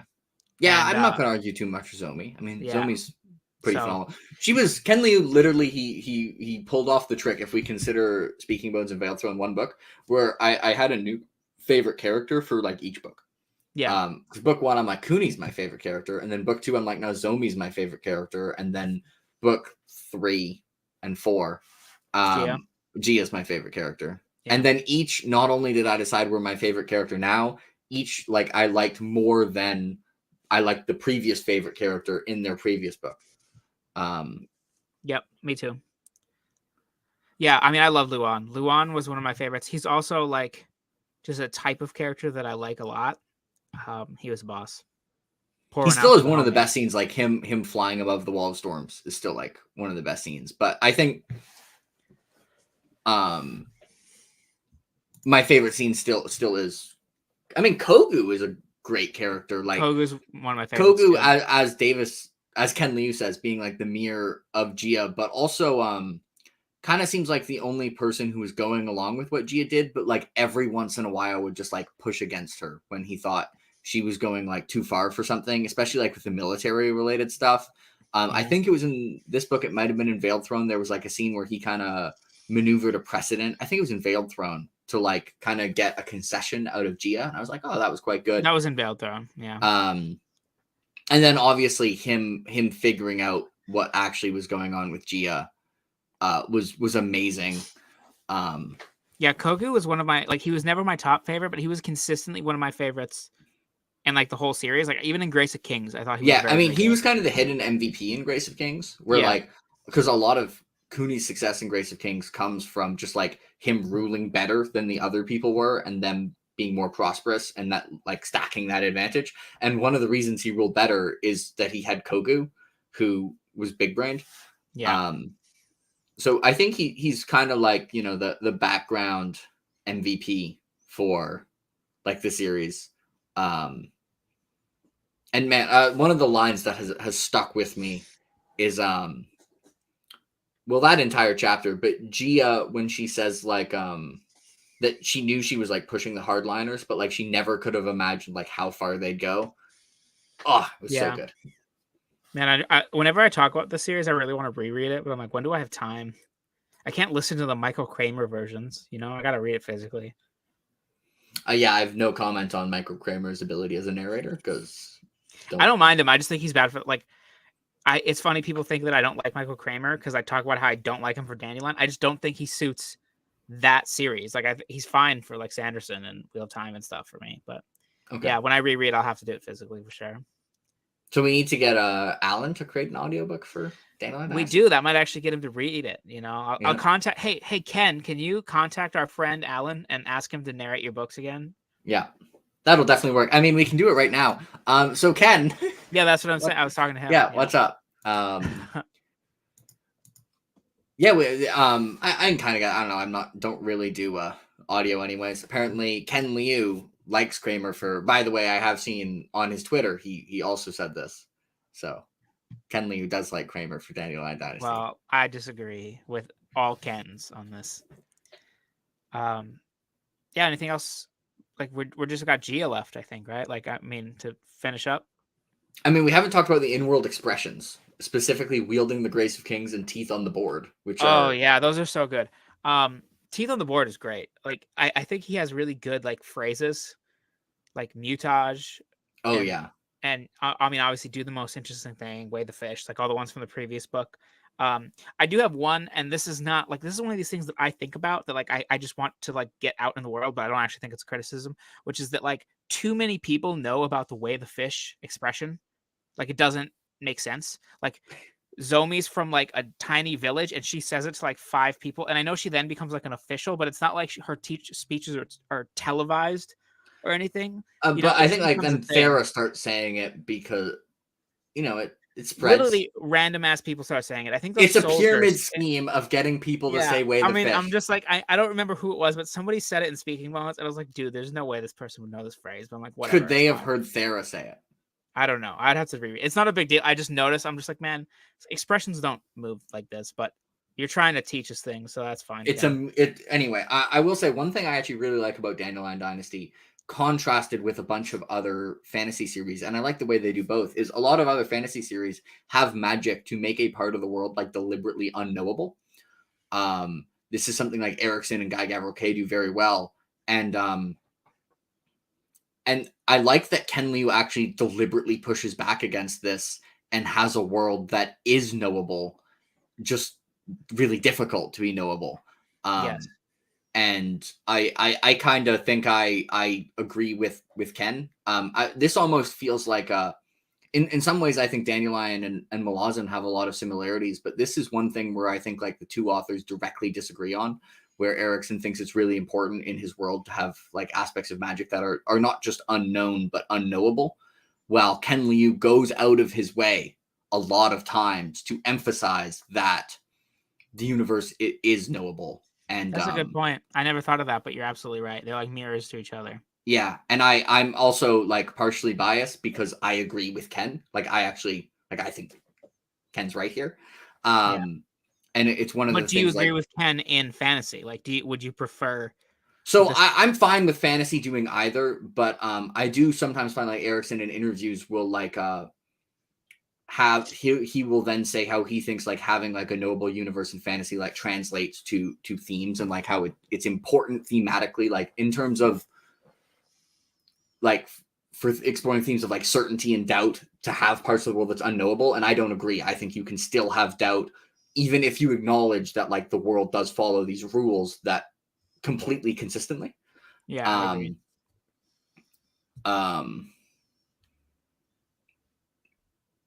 Yeah, I'm not gonna argue too much for Zomi. I mean, Zomi's pretty phenomenal. She was Ken Liu. Literally, he pulled off the trick. If we consider Speaking Bones and Veiled Throne one book, where I had a new favorite character for like each book. Yeah. Because book one, I'm like, Cooney's my favorite character, and then book two, I'm like, no, Zomi's my favorite character, and then book 3 and 4, Gia's my favorite character. Yeah. And then each, not only did I decide we're my favorite character now, each like I liked more than I liked the previous favorite character in their previous book. Yep, me too. Yeah, I mean, I love Luan. Luan was one of my favorites. He's also like just a type of character that I like a lot. He was a boss. He still is one of the best scenes. Like him flying above the wall of storms is still like one of the best scenes. But I think, my favorite scene still is. I mean, Kogu is a great character. Like Kogu's one of my favorites Kogu too. as Davis, as Ken Liu says, being like the mirror of Gia, but also kind of seems like the only person who was going along with what Gia did, but like every once in a while would just like push against her when he thought she was going like too far for something, especially like with the military related stuff. I think it was in this book, it might have been in Veiled Throne. There was like a scene where he kind of maneuvered a precedent. I think it was in Veiled Throne to like kind of get a concession out of Gia. And I was like, oh, that was quite good. That was in Veiled Throne, yeah. And then obviously him figuring out what actually was going on with Gia was amazing. Yeah, Kogu was one of my he was never my top favorite, but he was consistently one of my favorites in like the whole series. Like even in Grace of Kings, I thought he was Yeah, very, I mean, very he good. was kind of the hidden MVP in Grace of Kings, where Yeah. like because a lot of Cooney's success in Grace of Kings comes from just like him ruling better than the other people were, and them being more prosperous, and that like stacking that advantage. And one of the reasons he ruled better is that he had Kogu, who was big brained. Yeah. So I think he's kind of like, you know, the background MVP for like the series. And man, one of the lines that has stuck with me is well, that entire chapter, but Gia, when she says like that she knew she was like pushing the hardliners, but like she never could have imagined like how far they'd go. Oh, it was so good. Man, I whenever I talk about the series, I really want to reread it, but I'm like, when do I have time? I can't listen to the Michael Kramer versions. You know, I got to read it physically. Yeah, I have no comment on Michael Kramer's ability as a narrator because I don't mind him. I just think he's bad for like. It's funny people think that I don't like Michael Kramer because I talk about how I don't like him for Dandelion. I just don't think he suits that series. Like he's fine for like Sanderson and Wheel of Time and stuff for me. But yeah, when I reread, I'll have to do it physically for sure. So we need to get Alan to create an audiobook for Dandelion We Dynasty. do. That might actually get him to read it. You know, I'll contact. Hey, Ken, can you contact our friend Alan and ask him to narrate your books again? Yeah, that'll definitely work. I mean, we can do it right now. So Ken. Yeah, that's what I'm saying. I was talking to him. Yeah, what's up? Yeah, I kind of got. I don't know. Don't really do audio anyways. Apparently, Ken Liu likes Kramer for. By the way, I have seen on his Twitter he also said this. So Ken Liu does like Kramer for Dandelion Dynasty. Well, I disagree with all Kens on this. Yeah. Anything else? Like we're just got Gia left, I think, right? Like I mean, to finish up. I mean, we haven't talked about the in-world expressions, specifically wielding the Grace of Kings and teeth on the board, which are yeah, those are so good. Teeth on the board is great. Like I think he has really good like phrases, like mutage. Oh yeah. And I mean, obviously, do the most interesting thing, weigh the fish, like all the ones from the previous book. I do have one, and this is not like this is one of these things that I think about that like I just want to like get out in the world, but I don't actually think it's a criticism, which is that like too many people know about the weigh the fish expression. Like it doesn't make sense. Like Zomi's from like a tiny village, and she says it to like 5 people, and I know she then becomes like an official, but it's not like her speeches are televised or anything. But I think like then Thera starts saying it because you know it spreads. Literally random ass people start saying it. I think it's a pyramid scheme of getting people to say "way the fish." I'm just like I don't remember who it was, but somebody said it in speaking moments, and I was like, dude, there's no way this person would know this phrase. But I'm like, whatever. Could they have heard Thera say it? I don't know. I'd have to reread. It's not a big deal. I just noticed. I'm just like, man, expressions don't move like this, but you're trying to teach us things, so that's fine. Anyway. I will say one thing I actually really like about Dandelion Dynasty, contrasted with a bunch of other fantasy series, and I like the way they do both, is a lot of other fantasy series have magic to make a part of the world like deliberately unknowable. This is something like Erickson and Guy Gavriel do very well, and I like that Ken Liu actually deliberately pushes back against this and has a world that is knowable, just really difficult to be knowable. Yes. And I kind of think I agree with Ken. This almost feels like in some ways I think Dandelion and Malazan have a lot of similarities, but this is one thing where I think like the two authors directly disagree on, where Erickson thinks it's really important in his world to have like aspects of magic that are not just unknown but unknowable, while Ken Liu goes out of his way a lot of times to emphasize that the universe is knowable And That's a good point. I never thought of that, but you're absolutely right. They're like mirrors to each other. yeah, and I'm also like partially biased because I agree with Ken. Like I actually like I think Ken's right here. Yeah. And it's one of But the do you things agree like with Ken in fantasy? Like, would you prefer so this? I'm fine with fantasy doing either, but I do sometimes find like Erickson in interviews will like have he will then say how he thinks like having like a knowable universe in fantasy like translates to themes and like how it's important thematically like in terms of like for exploring themes of like certainty and doubt to have parts of the world that's unknowable. And I don't agree. I think you can still have doubt even if you acknowledge that like the world does follow these rules that completely consistently. Yeah, I agree. um um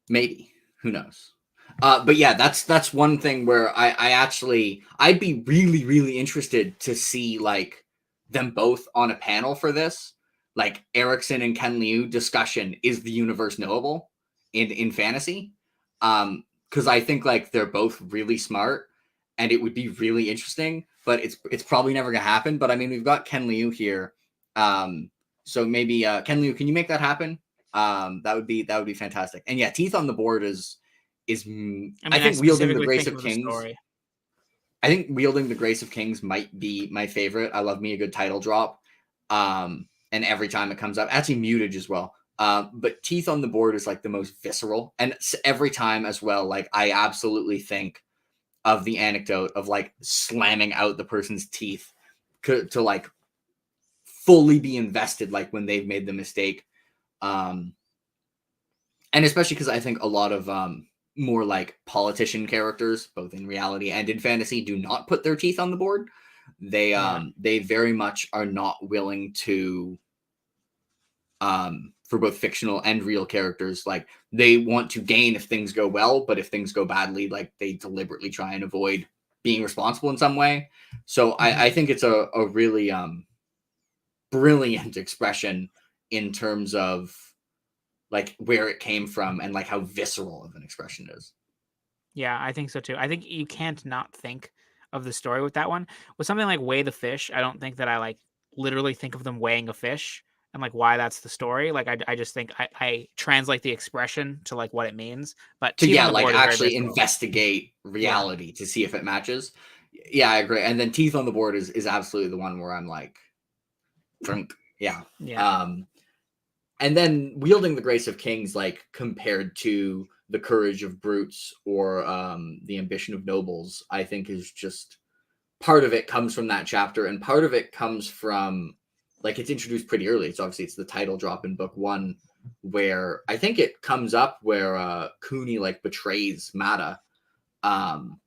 Maybe, who knows. But yeah, that's one thing where I actually I'd be really really interested to see like them both on a panel for this, like Erickson and Ken Liu discussion, is the universe knowable in fantasy? Because I think like they're both really smart and it would be really interesting, but it's probably never gonna happen. But I mean, we've got Ken Liu here, so maybe Ken Liu, can you make that happen? That would be fantastic. And yeah, teeth on the board is I I mean, I think wielding the specifically grace think of of the kings. story. I think wielding the grace of kings might be my favorite. I love me a good title drop. And every time it comes up, actually mutage as well. But teeth on the board is like the most visceral, and every time as well. Like I absolutely think of the anecdote of like slamming out the person's teeth to like fully be invested, like when they've made the mistake. Um, and especially because I think a lot of more like politician characters, both in reality and in fantasy, do not put their teeth on the board. Yeah. They very much are not willing to for both fictional and real characters. Like they want to gain if things go well, but if things go badly, like they deliberately try and avoid being responsible in some way. So I think it's a really brilliant expression in terms of like where it came from and like how visceral of an expression it is. Yeah, I think so too. I think you can't not think of the story with that one. With something like weigh the fish, I don't think that I like literally think of them weighing a fish and like why that's the story. Like I just think I translate the expression to like what it means. But To teeth on yeah, the like board is very actually visceral. investigate Yeah. reality to see if it matches. Yeah, I agree. And then teeth on the board is absolutely the one where I'm like drunk. Yeah. Yeah. Um and then wielding the grace of kings like compared to the courage of brutes or the ambition of nobles, I think is just part of it comes from that chapter and part of it comes from like it's introduced pretty early. It's obviously it's the title drop in book one where I think it comes up where Cooney like betrays Mata. um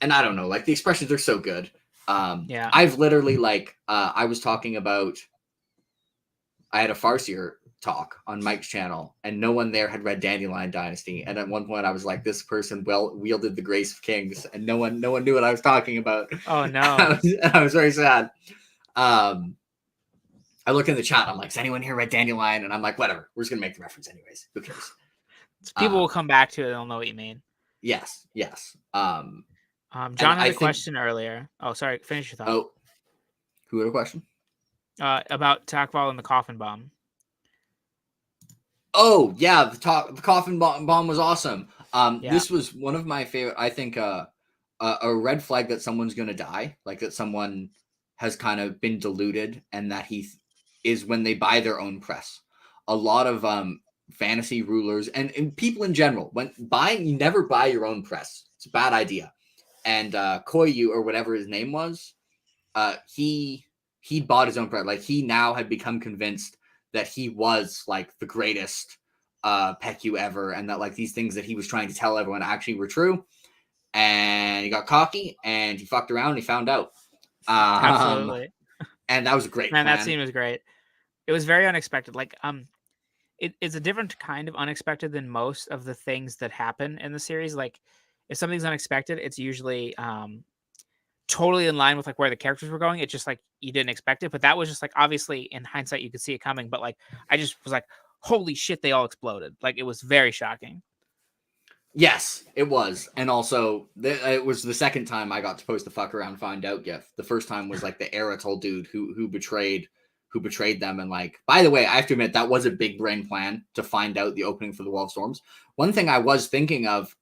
and I don't know, like the expressions are so good. Yeah. I've literally like I was talking about I had a Farseer talk on Mike's channel, and no one there had read Dandelion Dynasty. And at one point, I was like, "This person well wielded the grace of kings," and no one knew what I was talking about. Oh no. I was very sad. Um, I look in the chat. I'm like, "Has anyone here read Dandelion?" And I'm like, "Whatever. We're just gonna make the reference anyways. Who cares?" People will Um, come back to it, they'll know what you mean. yes, yes. And John had I a think, question earlier. Oh, sorry, finish your thought. oh, who had a question? About Takval and the coffin bomb. Oh yeah, the coffin bomb was awesome. Yeah. This was one of my favorite. I think a red flag that someone's gonna die, like that someone has kind of been deluded, and that is when they buy their own press. A lot of fantasy rulers and people in general, when buying, you never buy your own press. It's a bad idea. And Koyu or whatever his name was, he bought his own press. Like he now had become convinced that he was like the greatest Peku ever, and that like these things that he was trying to tell everyone actually were true. And he got cocky and he fucked around and he found out. Um, Absolutely. and that was a great Man, that plan. scene was great. It was very unexpected. Like, it's a different kind of unexpected than most of the things that happen in the series. Like, if something's unexpected, it's usually totally in line with like where the characters were going. It's just like you didn't expect it. But that was just like obviously in hindsight you could see it coming. But like I just was like, holy shit, they all exploded. Like it was very shocking. Yes, it was. And also, it was the second time I got to post the fuck around find out gif. The first time was like the Eritol dude who betrayed them. And like, by the way, I have to admit that was a big brain plan to find out the opening for the Wall of Storms. One thing I was thinking of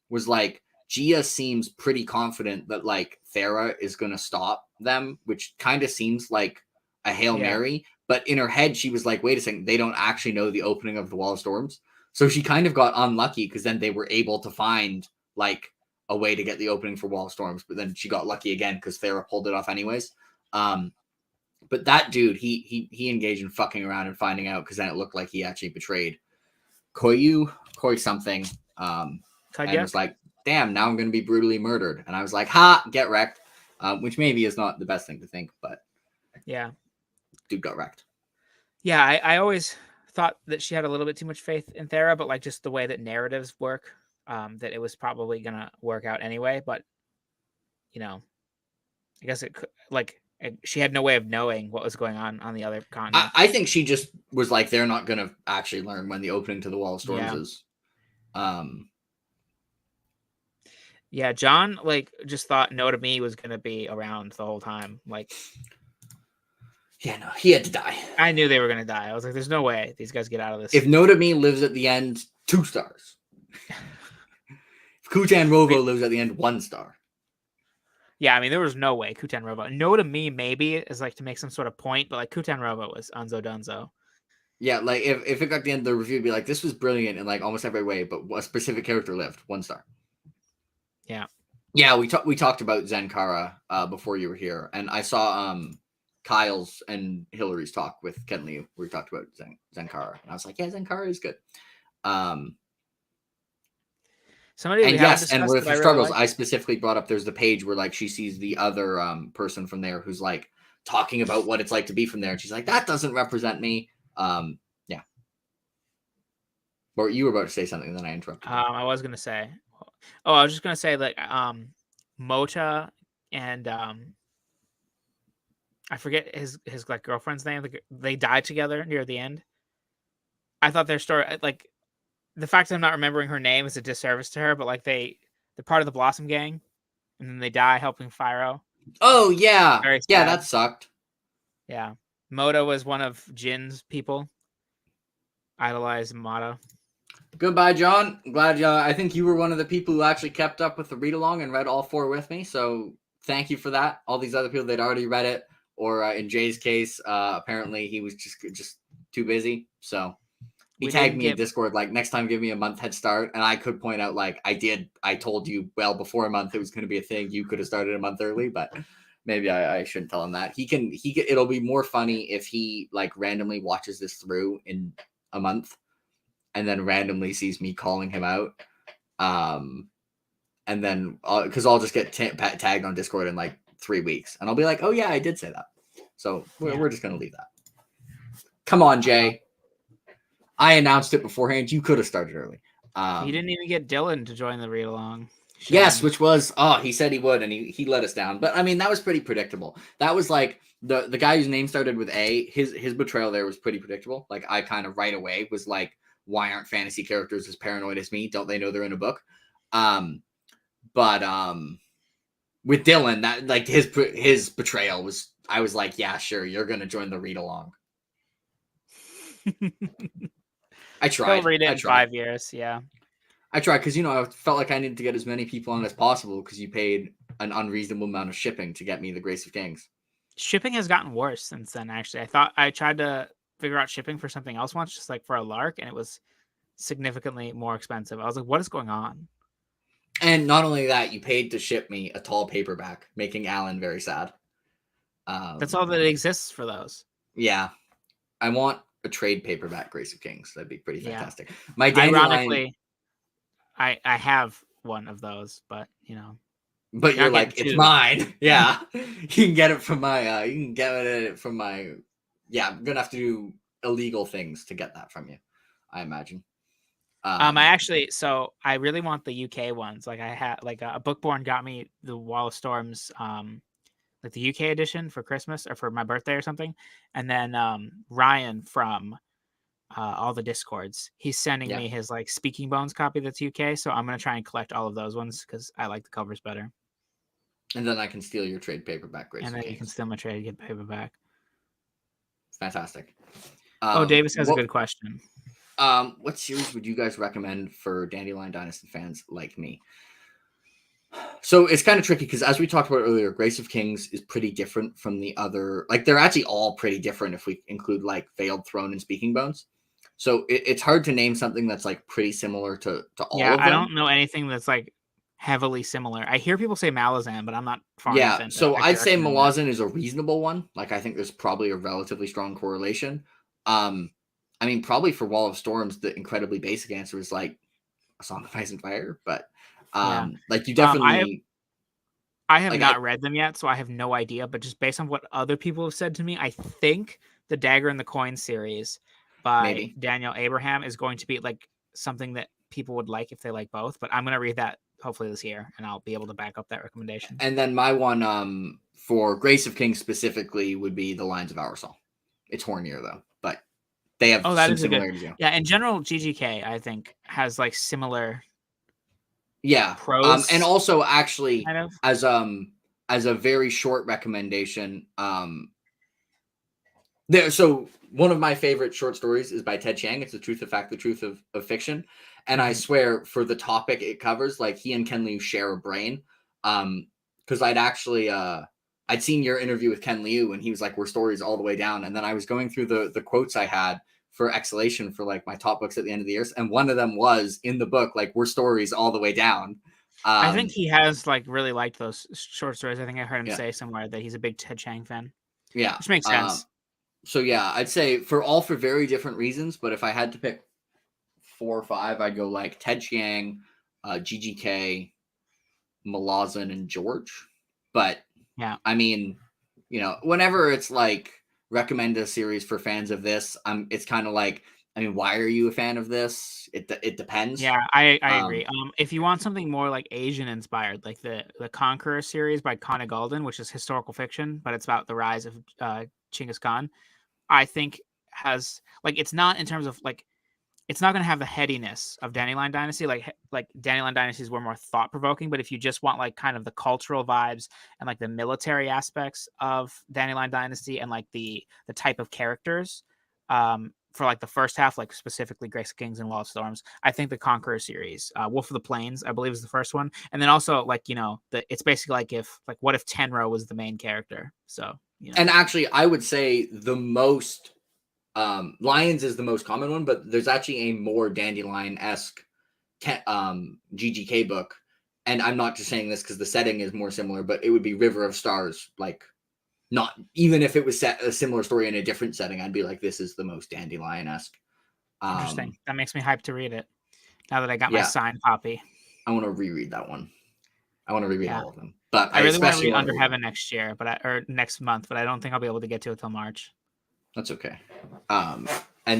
was like Gia seems pretty confident that like Thera is gonna stop them, which kind of seems like a Hail Mary. But in her head, she was like, wait a second, they don't actually know the opening of the Wall of Storms. So she kind of got unlucky because then they were able to find like a way to get the opening for Wall of Storms, but then she got lucky again because Thera pulled it off anyways. But that dude, he engaged in fucking around and finding out because then it looked like he actually betrayed Koi something, and was like, damn, now I'm going to be brutally murdered. And I was like, ha, get wrecked, which maybe is not the best thing to think, but yeah, dude got wrecked. Yeah, I always thought that she had a little bit too much faith in Thera, but like just the way that narratives work, that it was probably gonna work out anyway. But you know, I guess it could, like she had no way of knowing what was going on the other continent. I think she just was like, they're not going to actually learn when the opening to the Wall of Storms is. Yeah, John like just thought No to Me was gonna be around the whole time. Like, yeah, no, he had to die. I knew they were gonna die. I was like, "There's no way these guys get out of this." If No to Me lives at the end, 2 stars. If Kuten Rovo lives at the end, 1 star. Yeah, I mean, there was no way Kuten Rovo. No to Me maybe is like to make some sort of point, but like Kuten Rovo was Unzo Dunzo. Yeah, like if it got to the end of the review, it'd be like, this was brilliant in like almost every way, but a specific character lived, 1 star. Yeah. Yeah, we talked about Zenkara before you were here, and I saw Kyle's and Hillary's talk with Ken Liu where we talked about Zenkara, and I was like, yeah, Zenkara is good. Somebody and yes, and with the struggles, I specifically brought up there's the page where like she sees the other person from there who's like talking about what it's like to be from there, and she's like, that doesn't represent me. Yeah. Or you were about to say something, then I interrupted. I was gonna say, I was just gonna say like Mota and I forget his like girlfriend's name. They died together near the end. I thought their story, like the fact that I'm not remembering her name is a disservice to her, but like they're part of the Blossom Gang, and then they die helping Phyro. Oh yeah, Very sad. Yeah, that sucked. Yeah, Mota was one of Jin's people. Idolized Mata. Goodbye, John. I'm glad I think you were one of the people who actually kept up with the read along and read all 4 with me. So thank you for that. All these other people they'd already read it, or in Jay's case, apparently he was just too busy. So he tagged me in Discord like, next time give me a month head start, and I could point out like I told you well before a month it was going to be a thing. You could have started a month early, but maybe I shouldn't tell him that. He can it'll be more funny if he like randomly watches this through in a month and then randomly sees me calling him out. And then because I'll just get tagged on Discord in like 3 weeks, and I'll be like, oh yeah, I did say that. So we're just gonna leave that. Come on, Jay. I announced it beforehand. You could have started early. He didn't even get Dylan to join the read along. Yes, which was he said he would, and he let us down. But I mean, that was pretty predictable. That was like the guy whose name started with A. His betrayal there was pretty predictable. Like I kind of right away was like, why aren't fantasy characters as paranoid as me? Don't they know they're in a book? But with Dylan, that like his betrayal was, I was like, yeah, sure, you're gonna join the read along. I tried. He'll read it in 5 years. Yeah. I tried because I felt like I needed to get as many people on as possible because you paid an unreasonable amount of shipping to get me the Grace of Kings. Shipping has gotten worse since then. Actually, I thought I tried to figure out shipping for something else once, just like for a lark, and it was significantly more expensive. I was like, what is going on? And not only that, you paid to ship me a tall paperback, making Alan very sad. That's all that exists for those. Yeah. I want a trade paperback Grace of Kings. That'd be pretty fantastic. Yeah. My dandelion... Ironically, I have one of those, but But you're like, it's mine. Yeah. You can get it from my yeah, I'm gonna have to do illegal things to get that from you, I imagine. I really want the UK ones. Like I had like a Bookborn got me the Wall of Storms like the UK edition for Christmas or for my birthday or something. And then Ryan from all the Discords. He's sending Yeah. me his like Speaking Bones copy that's UK, so I'm gonna try and collect all of those ones because I like the covers better. And then I can steal your trade paperback, Grace And of then you can Kings. steal my trade and get paperback. Fantastic. Oh, Davis has a good question. What series would you guys recommend for Dandelion Dynasty fans like me? So it's kind of tricky because, as we talked about earlier, Grace of Kings is pretty different from the other. Like, they're actually all pretty different if we include like Veiled Throne and Speaking Bones. So it's hard to name something that's like pretty similar to all of I them. don't know anything that's like heavily similar. I hear people say Malazan, but I'm not far enough Yeah, in to so actually I'd say recommend that. Malazan is a reasonable one. Like, I think there's probably a relatively strong correlation. Um, I mean, probably for Wall of Storms, the incredibly basic answer is like A Song of Ice and Fire. But Yeah. like, you I definitely have like not read them yet, so I have no idea. But just based on what other people have said to me, I think the Dagger and the Coin series by maybe. Daniel Abraham is going to be like something that people would like if they like both. But I'm gonna read that hopefully this year, and I'll be able to back up that recommendation. And then my one for Grace of Kings specifically would be the Lines of Oursol. It's hornier though, but they have Oh, that some is a good. similarities. Yeah, in general, GGK I think has like similar Yeah. And prose also actually kind of. as a very short recommendation, so one of my favorite short stories is by Ted Chiang. It's The Truth of Fact, The Truth of Fiction. And I swear for the topic it covers, like he and Ken Liu share a brain. Because I'd seen your interview with Ken Liu and he was like, we're stories all the way down. And then I was going through the quotes I had for Exhalation for like my top books at the end of the year. And one of them was in the book, like, we're stories all the way down. I think he has like really liked those short stories. I think I heard him Yeah. say somewhere that he's a big Ted Chiang fan. Yeah. Which makes sense. So yeah, I'd say for very different reasons, but if I had to pick 4 or 5, I'd go like Ted Chiang, GGK, Malazan, and George. But yeah, I mean, whenever it's like recommend a series for fans of this, it's kind of like, I mean, why are you a fan of this? It depends. yeah, I agree. If you want something more like Asian inspired, like the Conqueror series by Conor Golden, which is historical fiction, but it's about the rise of Genghis Khan, I think has like it's not in terms of like it's not going to have the headiness of Dandelion Dynasty. Like Dandelion Dynasties were more thought provoking, but if you just want like kind of the cultural vibes and like the military aspects of Dandelion Dynasty and like the type of characters, for like the first half, like specifically Grace of Kings and Wall of Storms, I think the Conqueror series, Wolf of the Plains, I believe is the first one, and then also like it's basically like what if Tenro was the main character? So And actually, I would say the most Lions is the most common one, but there's actually a more Dandelion-esque GGK book. And I'm not just saying this because the setting is more similar, but it would be River of Stars. Like, not even if it was set a similar story in a different setting, I'd be like, this is the most Dandelion-esque. Interesting. That makes me hyped to read it. Now that I got my Yeah, signed copy. I want to reread that one. I want to reread Yeah. all of them, but I really want to especially read want to Under Heaven next year, or next month, but I don't think I'll be able to get to it till March. That's okay. And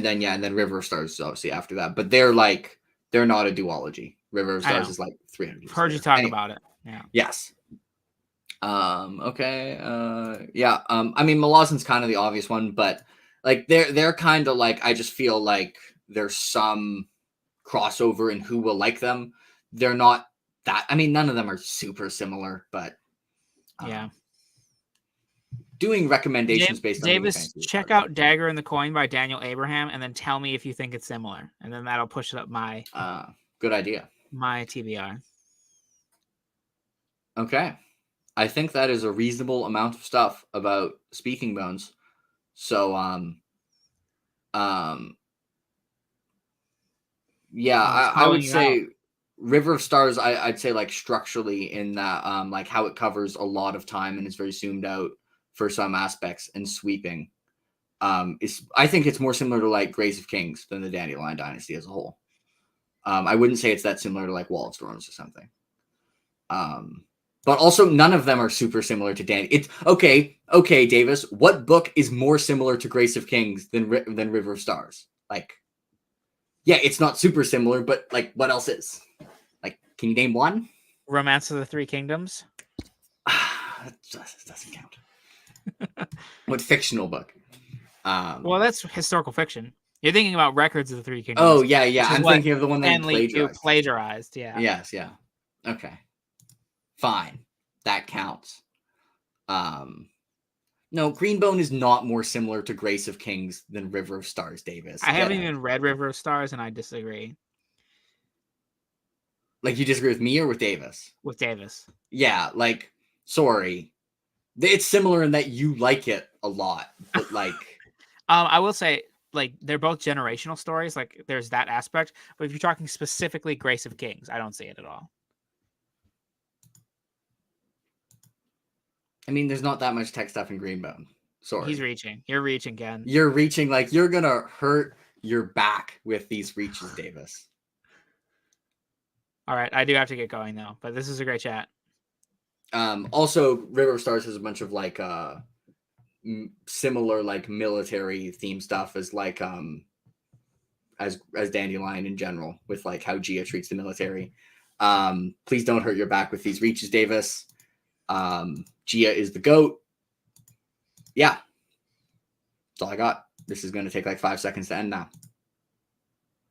then River of Stars is obviously after that, but they're not a duology. River of Stars is like 300 years Heard you later. talk about it. Yeah. Yes. Okay. Yeah. I mean, Malazan's kind of the obvious one, but like they're kind of like, I just feel like there's some crossover in who will like them. They're not that. I mean, none of them are super similar, but yeah. Doing recommendations based on Davis, check out Dagger and the Coin by Daniel Abraham, and then tell me if you think it's similar, and then that'll push it up my. Good idea. My TBR. Okay. I think that is a reasonable amount of stuff about Speaking Bones. So, yeah, I would say River of Stars, I'd say like structurally in that, like how it covers a lot of time and is very zoomed out for some aspects and sweeping. I think it's more similar to like Grace of Kings than the Dandelion Dynasty as a whole. I wouldn't say it's that similar to like Wall of Storms or something. But also none of them are super similar to Danny. It's okay, Davis. What book is more similar to Grace of Kings than River of Stars? Like, yeah, it's not super similar, but like, what else is? Like, can you name one? Romance of the Three Kingdoms. That doesn't count. What fictional book? Well, that's historical fiction. You're thinking about Records of the Three Kingdoms. Oh, yeah. which is I'm what thinking of the one that Ken Liu plagiarized. plagiarized. Yeah. Yes, yeah. Okay. Fine. That counts. No, Greenbone is not more similar to Grace of Kings than River of Stars, Davis. I Get haven't out. even read River of Stars, and I disagree Like, you disagree with me or with Davis? with Davis. Yeah, like, sorry. It's similar in that you like it a lot, but like, I will say, like, they're both generational stories. Like, there's that aspect. But if you're talking specifically Grace of Kings, I don't see it at all. I mean, there's not that much tech stuff in Greenbone. Sorry. He's reaching. You're reaching, Ken. You're reaching, like, you're gonna hurt your back with these reaches, Davis. All right, I do have to get going though, but this is a great chat. Also, River of Stars has a bunch of like similar like military theme stuff as like as Dandelion in general, with like how Gia treats the military. Please don't hurt your back with these reaches, Davis. Gia is the GOAT. Yeah, that's all I got. This is going to take like 5 seconds to end now.